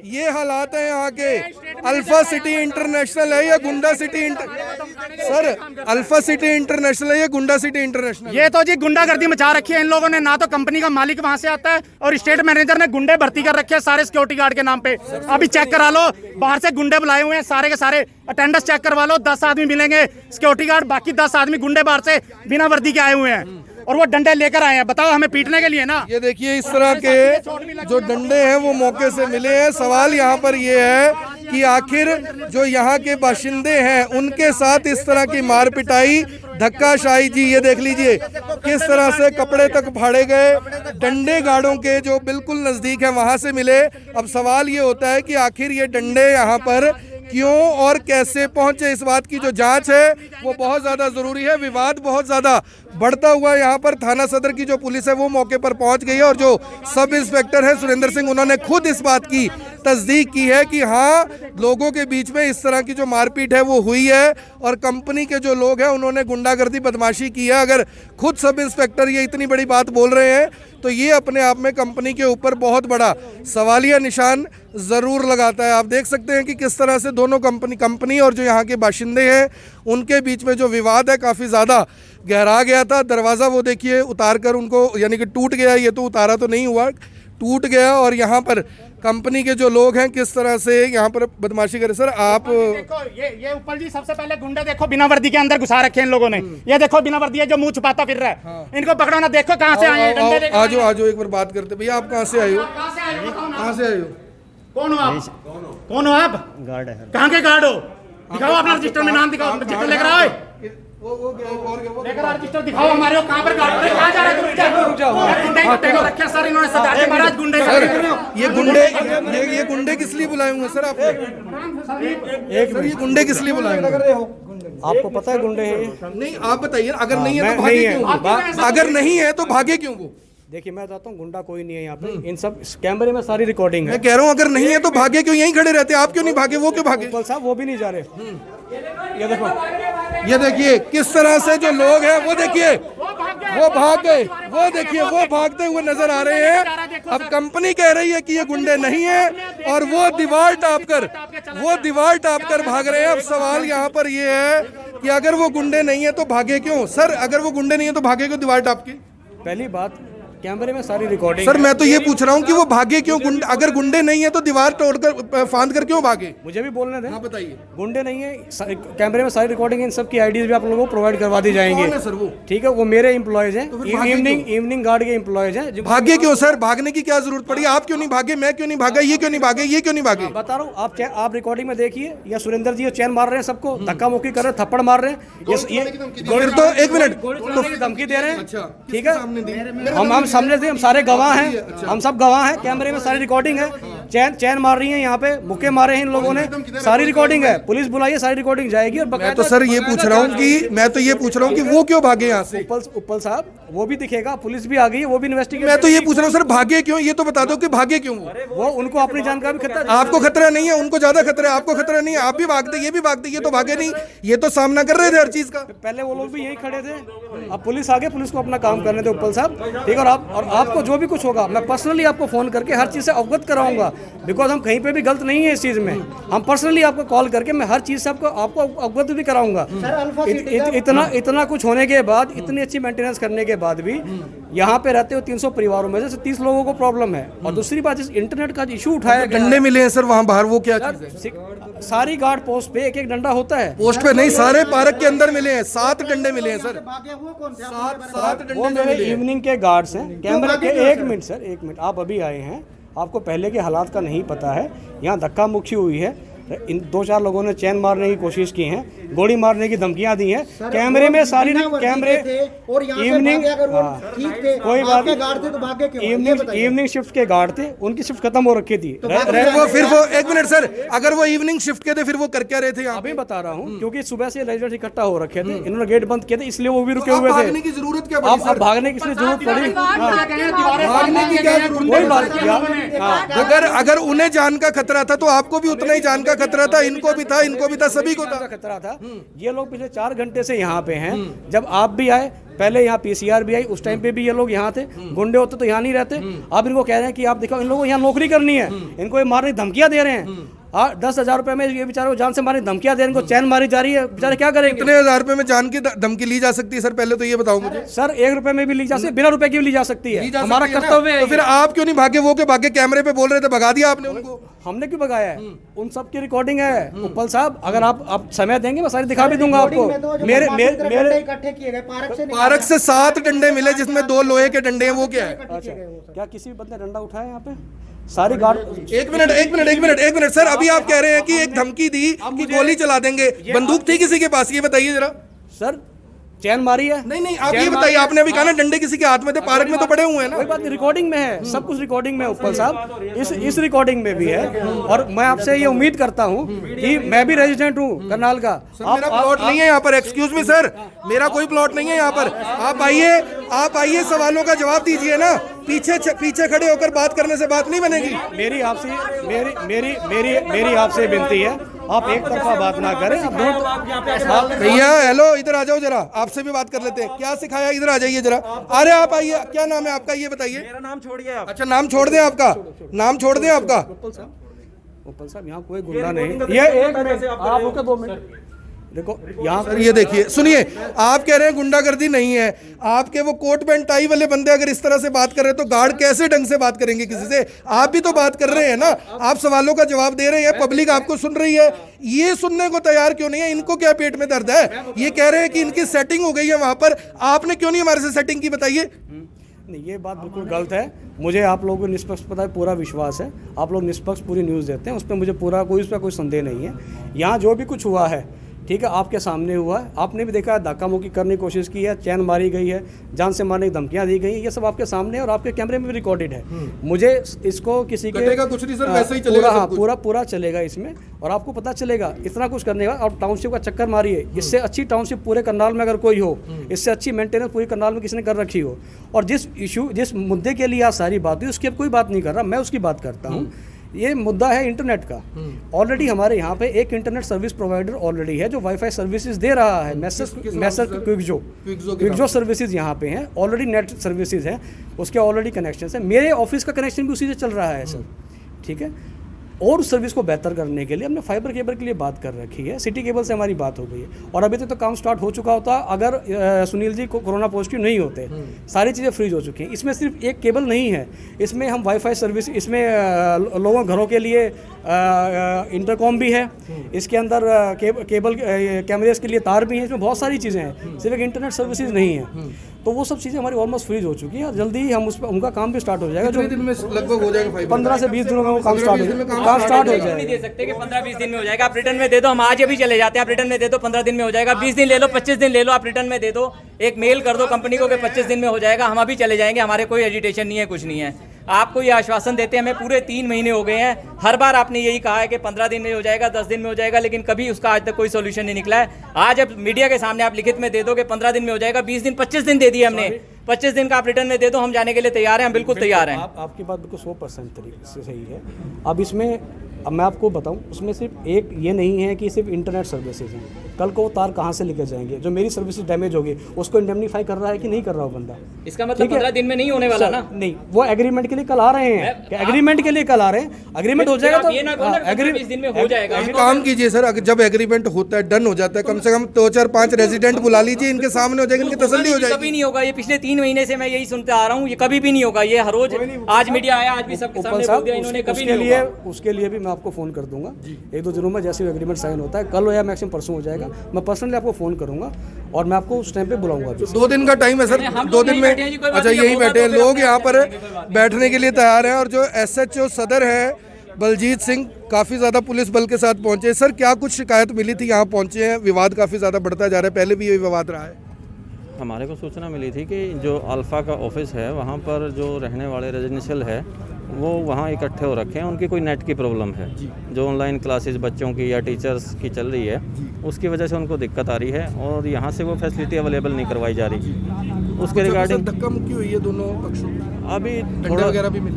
ये हालात है यहाँ के। अल्फा सिटी इंटरनेशनल है या गुंडा city sir alpha city international है या गुंडा सिटी इंटरनेशनल? ये तो जी गुंडागर्दी मचा रखी है इन लोगों ने। ना तो कंपनी का मालिक वहां से आता है और स्टेट मैनेजर ने गुंडे भर्ती कर रखे हैं सारे सिक्योरिटी गार्ड के नाम पे। अभी चेक करा लो, बाहर से गुंडे बुलाए हुए हैं सारे के सारे। अटेंडेंस चेक करवा लो, 10 आदमी मिलेंगे सिक्योरिटी गार्ड, बाकी 10 आदमी गुंडे बाहर से बिना वर्दी के आए हुए हैं और वो डंडे लेकर आए हैं। बताओ हमें पीटने के लिए ना। ये देखिए इस तरह के जो डंडे हैं वो मौके से मिले हैं। सवाल यहाँ पर ये है कि आखिर जो यहाँ के बाशिंदे हैं उनके साथ इस तरह की मार पिटाई, धक्काशाही, जी ये देख लीजिए किस तरह से कपड़े तक फाड़े गए। डंडे गार्डों के जो बिल्कुल नजदीक है वहां से मिले। अब सवाल ये होता है कि आखिर ये डंडे यहाँ पर क्यों और कैसे पहुंचे, इस बात की जो जांच है वो बहुत ज़्यादा ज़रूरी है। विवाद बहुत ज़्यादा बढ़ता हुआ यहाँ पर थाना सदर की जो पुलिस है वो मौके पर पहुंच गई है और जो सब इंस्पेक्टर है सुरेंद्र सिंह, उन्होंने खुद इस बात की तस्दीक की है कि हाँ लोगों के बीच में इस तरह की जो मारपीट है वो हुई है और कंपनी के जो लोग हैं उन्होंने गुंडागर्दी बदमाशी की है। अगर खुद सब इंस्पेक्टर ये इतनी बड़ी बात बोल रहे हैं तो ये अपने आप में कंपनी के ऊपर बहुत बड़ा सवालिया निशान ज़रूर लगाता है। आप देख सकते हैं कि किस तरह से दोनों कंपनी और जो यहाँ के बाशिंदे हैं उनके बीच में जो विवाद है काफ़ी ज़्यादा गहरा गया था। दरवाज़ा वो देखिए उतार कर उनको, यानी कि टूट गया, ये तो उतारा तो नहीं हुआ, टूट गया। और यहाँ पर कंपनी के जो लोग हैं किस तरह से यहाँ पर बदमाशी करे। सर आप देखो ये ऊपर जी सबसे पहले गुंडे देखो बिना वर्दी के अंदर घुसा रखे हैं इन लोगों ने। ये देखो बिना वर्दी है जो मुंह छुपाता फिर रहा है। इनको पकड़ो ना, देखो कहाँ से आए हैं। आ जाओ एक बार बात करते। भैया आप कहाँ से आए हो? कहाँ से आए हो? कौन हो आप? कौन हो आप? गार्ड है। कहाँ के गार्ड हो? दिखाओ अपना रजिस्टर में नाम दिखाओ। रजिस्टर लेकर आओ, लेकर रजिस्टर दिखाओ हमारे। कहाँ पर गार्ड? कहाँ जा रहे हो? रखे सर इन्होंने सजा के महाराज गुंडे। ये गुंडे किस लिए बुलाए हुए सर आपने? सर ये गुंडे किस लिए बुलाए हुए? आपको पता है गुंडे हैं ये? नहीं आप बताइए, अगर नहीं है मैं- तो भागे नहीं है। क्यों? अगर नहीं है तो भागे क्यों वो? देखिए मैं बताता हूँ, गुंडा कोई नहीं है यहाँ पे, इन सब इस कैमरे में सारी रिकॉर्डिंग है। मैं कह रहा हूँ अगर नहीं है तो भागे क्यों? यहीं खड़े रहते, आप क्यों नहीं भागे, वो क्यों भागे? उपल साहब वो भी नहीं जा रहे। ये देखो, ये देखिए किस तरह से जो लोग हैं वो देखिए वो भाग गए, वो देखिए वो भागते हुए नजर आ रहे हैं। अब कंपनी कह रही है कि ये गुंडे नहीं है और वो दीवार टाप कर भाग रहे हैं। अब सवाल यहाँ पर ये है कि अगर वो गुंडे नहीं है तो भागे क्यों? सर अगर वो गुंडे नहीं है तो भागे क्यों दीवार टाप के? पहली बात कैमरे में सारी रिकॉर्डिंग। सर मैं तो ये पूछ रहा हूँ कि वो भागे क्यों? अगर गुंडे नहीं है तो दीवार तोड़कर फांद कर क्यों भागे? मुझे भी बोलने दें। हाँ बताइए। गुंडे नहीं है, कैमरे में सारी रिकॉर्डिंग है, इन सब की आईडीज भी आप लोगों को प्रोवाइड करवा दी जाएंगे। कौन है सर वो? ठीक है, वो मेरे एम्प्लॉयज हैं, फिर भागे इवनिंग गार्ड के एम्प्लॉयज हैं। भागे क्यों सर? भागने की क्या जरूरत पड़ी? आप क्यों नहीं भागे? मैं क्यों नहीं भागा? ये क्यों नहीं भागे? ये क्यों नहीं भागे? बता रहा हूँ, आप रिकॉर्डिंग में देखिए, या सुरेंद्र जी चैन मार रहे हैं सबको, धक्का मुक्की कर रहे हैं, थप्पड़ मार रहे हैं, ये फिर तो एक मिनट तो धमकी दे रहे हैं। ठीक है, हम सामने से, हम सारे गवाह हैं, हम सब गवाह हैं, कैमरे में सारी रिकॉर्डिंग है। चैन मार रही है, यहाँ पे मुक्के मारे हैं इन लोगों ने, सारी रिकॉर्डिंग है। पुलिस बुलाइए, सारी रिकॉर्डिंग जाएगी। और मैं तो सर ये पूछ रहा हूँ कि वो क्यों भागे यहाँ से? उपल साहब वो भी दिखेगा, पुलिस भी आ गई है, वो भी इन्वेस्टिगेट। मैं तो ये पूछ रहा हूँ सर भागे क्यों? ये तो बता दो कि भागे क्यों? वो उनको अपनी जान का भी खतरा। आपको खतरा नहीं है, उनको ज्यादा खतरा है। आपको खतरा नहीं है, आप भी भागते, ये भी भागते, ये तो भागे नहीं, ये तो सामना कर रहे थे हर चीज का। पहले वो लोग भी यही खड़े थे, अब पुलिस आ गई, पुलिस को अपना काम करने दे उपल साहब। ठीक है, और आपको जो भी कुछ होगा मैं पर्सनली आपको फोन करके हर चीज से अवगत कराऊंगा, बिकॉज हम कहीं पे भी गलत नहीं है इस चीज में। हम पर्सनली आपको कॉल करके मैं हर चीज से आपको अवगत भी कराऊंगा। इतना कुछ होने के बाद, इतनी अच्छी मेंटेनेंस करने के बाद भी यहाँ पे रहते हो 300 परिवारों में से 30 लोगों को प्रॉब्लम है। और दूसरी बात, इस इंटरनेट का इशू उठाया गया, डंडे मिले हैं सर वहाँ बाहर, वो क्या चीज है? सारी गार्ड पोस्ट पे एक डंडा होता है। पोस्ट पे नहीं, सारे पार्क के अंदर मिले हैं, 7 डंडे मिले हैं सर। 7 वो डंडे मेरे मिले हैं। इवनिंग के गार्ड्स हैं कैमरे के। एक मिनट सर, एक मिनट, आप अभी आए हैं, आपको पहले के हालात का नहीं पता है। यहाँ धक्का मुक्की हुई है, इन 2-4 लोगों ने चैन मारने की कोशिश की है, गोली मारने की धमकियां दी हैं। कैमरे में सारी कैमरे इवनिंग, कोई बात नहीं, इवनिंग शिफ्ट के गार्ड थे, उनकी शिफ्ट खत्म हो रखी थी। फिर वो एक मिनट सर, अगर वो इवनिंग शिफ्ट के थे फिर वो कर क्या रहे थे यहाँ? अभी बता रहा हूँ, क्योंकि सुबह से रेजिडेंट इकट्ठा हो रखे थे, इन्होंने गेट बंद किए थे, इसलिए वो भी रुके हुए थे। भागने की जरूरत क्या पड़ी? अब भागने की इसलिए जरूरत पड़ी, भागने की क्या जरूरत? कोई बात नहीं। अगर उन्हें जान का खतरा था तो आपको भी उतना ही जान का खतरा था, इनको भी था, सभी को था। खतरा था। ये लोग पिछले 4 घंटे से यहाँ पे हैं। जब आप भी आए, पहले यहाँ पीसीआर भी आई, उस टाइम पे भी ये लोग यहाँ थे। गुंडे होते तो यहाँ नहीं रहते। अब इनको कह रहे हैं कि आप दिखाओ, इन लोगों को यहाँ नौकरी करनी है, इनको ये मारने की धमकियां दे रहे हैं। 10,000 रुपए में ये बेचारे को जान से मारने की धमकियां दे रहे हैं, इनको चैन मारी जा रही है, बेचारे क्या करेंगे? कितने 1000 रुपए में जान की धमकी ली जा सकती है सर? पहले तो ये बताओ मुझे। सर 1 रुपए में भी ली जा सकती है, बिना रुपए की भी ली जा सकती है, हमारा कर्तव्य है। तो फिर आप क्यों नहीं भागे? वो के भागे, कैमरे पे बोल रहे थे, भगा दिया आपने उनको। हमने क्यों भगाया है? उन सब की रिकॉर्डिंग है उपल साहब, अगर आप समय देंगे मैं सारी दिखा भी दूंगा आपको। मेरे इकट्ठे किए गए पार्क से 7 डंडे मिले, जिसमें 2 लोहे के डंडे हैं, वो क्या है? अच्छा, क्या किसी भी बंदे ने डंडा उठाया यहाँ पे? सारी गार्ड। एक मिनट सर, अभी आप कह रहे हैं कि एक धमकी दी कि गोली चला देंगे, बंदूक थी किसी के पास? ये बताइए जरा सर, चैन मारी है? नहीं, आप ये बताइए, आपने अभी कहा ना डंडे किसी के हाथ में थे, पार्क में तो पड़े हुए हैं ना। कोई बात नहीं, रिकॉर्डिंग में है, सब कुछ रिकॉर्डिंग में उपल साहब, इस रिकॉर्डिंग में भी है। और मैं आपसे ये उम्मीद करता हूँ कि मैं भी रेजिडेंट हूँ करनाल का। मेरा प्लॉट नहीं है यहाँ पर, एक्सक्यूज मी सर, मेरा कोई प्लॉट नहीं है यहाँ पर। आप आइए, सवालों का जवाब दीजिए ना। पीछे खड़े होकर बात करने से बात नहीं बनेगी। मेरी आपसे विनती है, आप एक तरफा बात ना करें। भैया हेलो, इधर आ जाओ जरा, आपसे भी बात कर लेते हैं। क्या सिखाया? इधर आ जाइए जरा। अरे आप आइए, क्या नाम है आपका ये बताइए? मेरा नाम छोड़िए आप। अच्छा, नाम छोड़ दें आपका? नाम छोड़ दें आपका? उपल साहब यहाँ कोई गुंडा नहीं। ये एक मिनट, आप रुके 2 मिनट। देखो यहाँ सर, ये देखिए, सुनिए, आप कह रहे हैं गुंडागर्दी नहीं है। आपके वो कोट पैंट टाई वाले बंदे अगर इस तरह से बात कर रहे हैं तो गार्ड कैसे ढंग से बात करेंगे किसी से? आप भी तो बात कर रहे हैं ना, आप सवालों का जवाब दे रहे हैं, पब्लिक आपको सुन रही है। ये सुनने को तैयार क्यों नहीं है? इनको क्या पेट में दर्द है? ये कह रहे हैं कि इनकी सेटिंग हो गई है वहां पर, आपने क्यों नहीं हमारे से सेटिंग की? बताइए। नहीं, ये बात बिल्कुल गलत है। मुझे आप लोगों को निष्पक्ष पता है, पूरा विश्वास है, आप लोग निष्पक्ष पूरी न्यूज़ देते हैं, उस पर मुझे पूरा उस पर कोई संदेह नहीं है। यहाँ जो भी कुछ हुआ है, ठीक है, आपके सामने हुआ है, आपने भी देखा है, धक्का मुक्की करने की कोशिश की है, चैन मारी गई है, जान से मारने की धमकियां दी गई, ये सब आपके सामने और आपके कैमरे में भी रिकॉर्डेड है। मुझे इसको किसी के कटेगा कुछ नहीं सर, वैसे ही चलेगा सब कुछ। पूरा चलेगा इसमें, और आपको पता चलेगा इतना कुछ करने का। और टाउनशिप का चक्कर मारिए, इससे अच्छी टाउनशिप पूरे करनाल में अगर कोई हो, इससे अच्छी मेंटेनेंस पूरी करनाल में किसी ने कर रखी हो। और जिस मुद्दे के लिए आज सारी बात हुई, उसकी अब कोई बात नहीं कर रहा, मैं उसकी बात करता हूँ। ये मुद्दा है इंटरनेट का। ऑलरेडी हमारे यहाँ पे एक इंटरनेट सर्विस प्रोवाइडर ऑलरेडी है जो वाईफाई सर्विसेज दे रहा है, मैसेज क्विकजो सर्विसेज यहाँ पे हैं, ऑलरेडी नेट सर्विसेज हैं, उसके ऑलरेडी कनेक्शन है। मेरे ऑफिस का कनेक्शन भी उसी से चल रहा है सर, ठीक है। और उस सर्विस को बेहतर करने के लिए हमने फाइबर केबल के लिए बात कर रखी है, सिटी केबल से हमारी बात हो गई है। और अभी तक तो काम स्टार्ट हो चुका होता अगर सुनील जी को कोरोना पॉजिटिव नहीं होते। सारी चीज़ें फ्रीज हो चुकी हैं। इसमें सिर्फ एक केबल नहीं है, इसमें हम वाईफाई सर्विस, इसमें लोगों घरों के लिए इंटरकॉम भी है, इसके अंदर केबल कैमरेज के लिए तार भी हैं, इसमें बहुत सारी चीज़ें हैं, सिर्फ एक इंटरनेट सर्विसेज नहीं है। तो वो सब चीज़ें हमारी ऑलमोस्ट फ्रीज हो चुकी हैं। जल्दी ही हम उस पर उनका काम भी स्टार्ट हो जाएगा। जो दिन में लगभग हो जाएगा, 15 से 20 दिनों में वो काम स्टार्ट हो जाएगा। नहीं दे सकते कि 15-20 दिन में हो जाएगा। आप रिटर्न में दे दो, हम आज अभी चले जाते हैं। आप रिटर्न में दे दो, 15 दिन में हो जाएगा। 20 दिन ले लो, 25 दिन ले लो, आप रिटर्न में दे दो। एक मेल कर दो कंपनी को कि 25 दिन में हो जाएगा, हम अभी चले जाएंगे। हमारे कोई एजिटेशन नहीं है, कुछ नहीं है। आपको ये आश्वासन देते हमें पूरे 3 महीने हो गए हैं। हर बार आपने यही कहा है कि 15 दिन में हो जाएगा, 10 दिन में हो जाएगा, लेकिन कभी उसका आज तक कोई सोल्यूशन नहीं निकला है। आज अब मीडिया के सामने आप लिखित में दे दो कि 15 दिन में हो जाएगा, 20 दिन 25 दिन दे दिए हमने। 25 दिन का आप रिटर्न में दे दो, हम जाने के लिए तैयार हैं, हम बिल्कुल तैयार हैं। आपकी बात बिल्कुल 100% तरीके से सही है। अब इसमें अब मैं आपको बताऊं, उसमें सिर्फ एक ये नहीं है कि सिर्फ इंटरनेट सर्विसेज हैं। कल को वो तार कहाँ से लेके जाएंगे, जो मेरी सर्विसेज डैमेज होगी उसको इंडेमनीफाई कर रहा है कि नहीं कर रहा वो बंदा। इसका मतलब 15 दिन में नहीं होने वाला ना? नहीं, वो एग्रीमेंट के लिए कल आ रहे हैं, एग्रीमेंट के लिए कल आ रहे हैं। एग्रीमेंट हो जाएगा तो ये ना 20 दिन में हो जाएगा। एक काम कीजिए सर, जब एग्रीमेंट होता है, डन हो जाता है, कम से कम 2, 4, 5 रेजिडेंट बुला लीजिए, इनके सामने हो जाएगा, इनकी तसल्ली हो जाएगी। कभी नहीं होगा ये, पिछले 3 महीने से मैं यही सुनते आ रहा हूँ, ये कभी भी नहीं होगा। ये हर रोज, आज मीडिया आया, आज भी सबके सामने बोल दिया इन्होंने, कभी नहीं होगा। उसके लिए भी मैं आपको फोन कर दूंगा 1-2 दिनों में, जैसे एग्रीमेंट साइन होता है, कल हो या मैक्सिमम परसों हो जाएगा। मैं पर्सनली आपको फोन करूंगा और मैं आपको उस टाइम पे बुलाऊंगा। 2 दिन का टाइम है सर, 2 दिन में। अच्छा, यही बैठे हैं लोग, यहाँ पर बैठने के लिए तैयार हैं। और जो SHO सदर है बलजीत सिंह, काफ़ी ज़्यादा पुलिस बल के साथ पहुंचे। सर, क्या कुछ शिकायत मिली थी, यहाँ पहुंचे हैं, विवाद काफ़ी ज़्यादा बढ़ता जा रहा है, पहले भी ये विवाद रहा है? हमारे को सूचना मिली थी कि जो अल्फ़ा का ऑफिस है वहाँ पर जो रहने वाले रेजिडेंशियल है वो वहाँ इकट्ठे हो रखे हैं। उनकी कोई नेट की प्रॉब्लम है, जो ऑनलाइन क्लासेस बच्चों की या टीचर्स की चल रही है, उसकी वजह से उनको दिक्कत आ रही है और यहाँ से वो फैसिलिटी अवेलेबल नहीं करवाई जा रही। उसके रिगार्डिंग धक्का मुक्की हुई है दोनों पक्षों में, अभी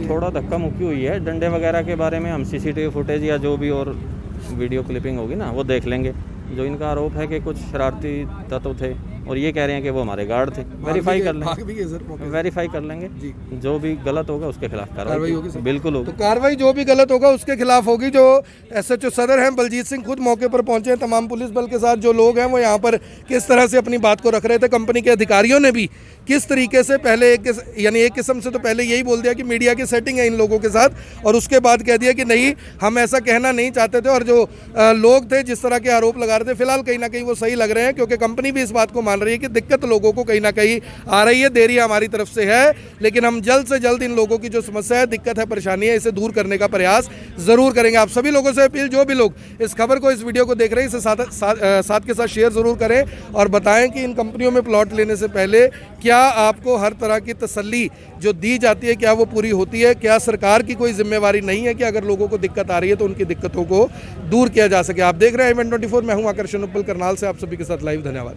थोड़ा धक्का मुक्की हुई है। डंडे वगैरह के बारे में हम CCTV फुटेज या जो भी और वीडियो क्लिपिंग होगी ना वो देख लेंगे। जो इनका आरोप है कि कुछ शरारती तत्व थे और ये कह रहे हैं कि वो हमारे गार्ड थे। वेरीफाई कर लेंगे, जो भी गलत होगा उसके खिलाफ कार्रवाई होगी। बिल्कुल होगी, तो कार्रवाई जो भी गलत होगा उसके खिलाफ होगी। जो SHO सदर हैं बलजीत सिंह खुद मौके पर पहुंचे हैं, तमाम पुलिस बल के साथ जो लोग हैं वो यहाँ पर किस तरह से अपनी बात को रख रहे थे। कंपनी के अधिकारियों ने भी किस तरीके से पहले एक किस्म से तो पहले यही बोल दिया कि मीडिया की सेटिंग है इन लोगों के साथ, और उसके बाद कह दिया कि नहीं, हम ऐसा कहना नहीं चाहते थे। और जो लोग थे जिस तरह के आरोप लगा रहे थे, फिलहाल कहीं ना कहीं वो सही लग रहे हैं, क्योंकि कंपनी भी इस बात को मान रही है कि दिक्कत लोगों को कहीं ना कहीं आ रही है। देरी हमारी तरफ से है, लेकिन हम जल्द से जल्द इन लोगों की जो समस्या है, दिक्कत है, परेशानी है, इसे दूर करने का प्रयास जरूर करेंगे। आप सभी लोगों से अपील, जो भी लोग इस खबर को, इस वीडियो को देख रहे हैं, इसे साथ के साथ शेयर जरूर करें और बताएं कि इन कंपनियों में प्लॉट लेने से पहले क्या आपको हर तरह की तसल्ली जो दी जाती है क्या वो पूरी होती है। क्या सरकार की कोई जिम्मेवारी नहीं है कि अगर लोगों को दिक्कत आ रही है तो उनकी दिक्कतों को दूर किया जा सके। आप देख रहे हैं IVN24, मैं हूं आकर्षण उप्पल करनाल से, आप सभी के साथ लाइव। धन्यवाद।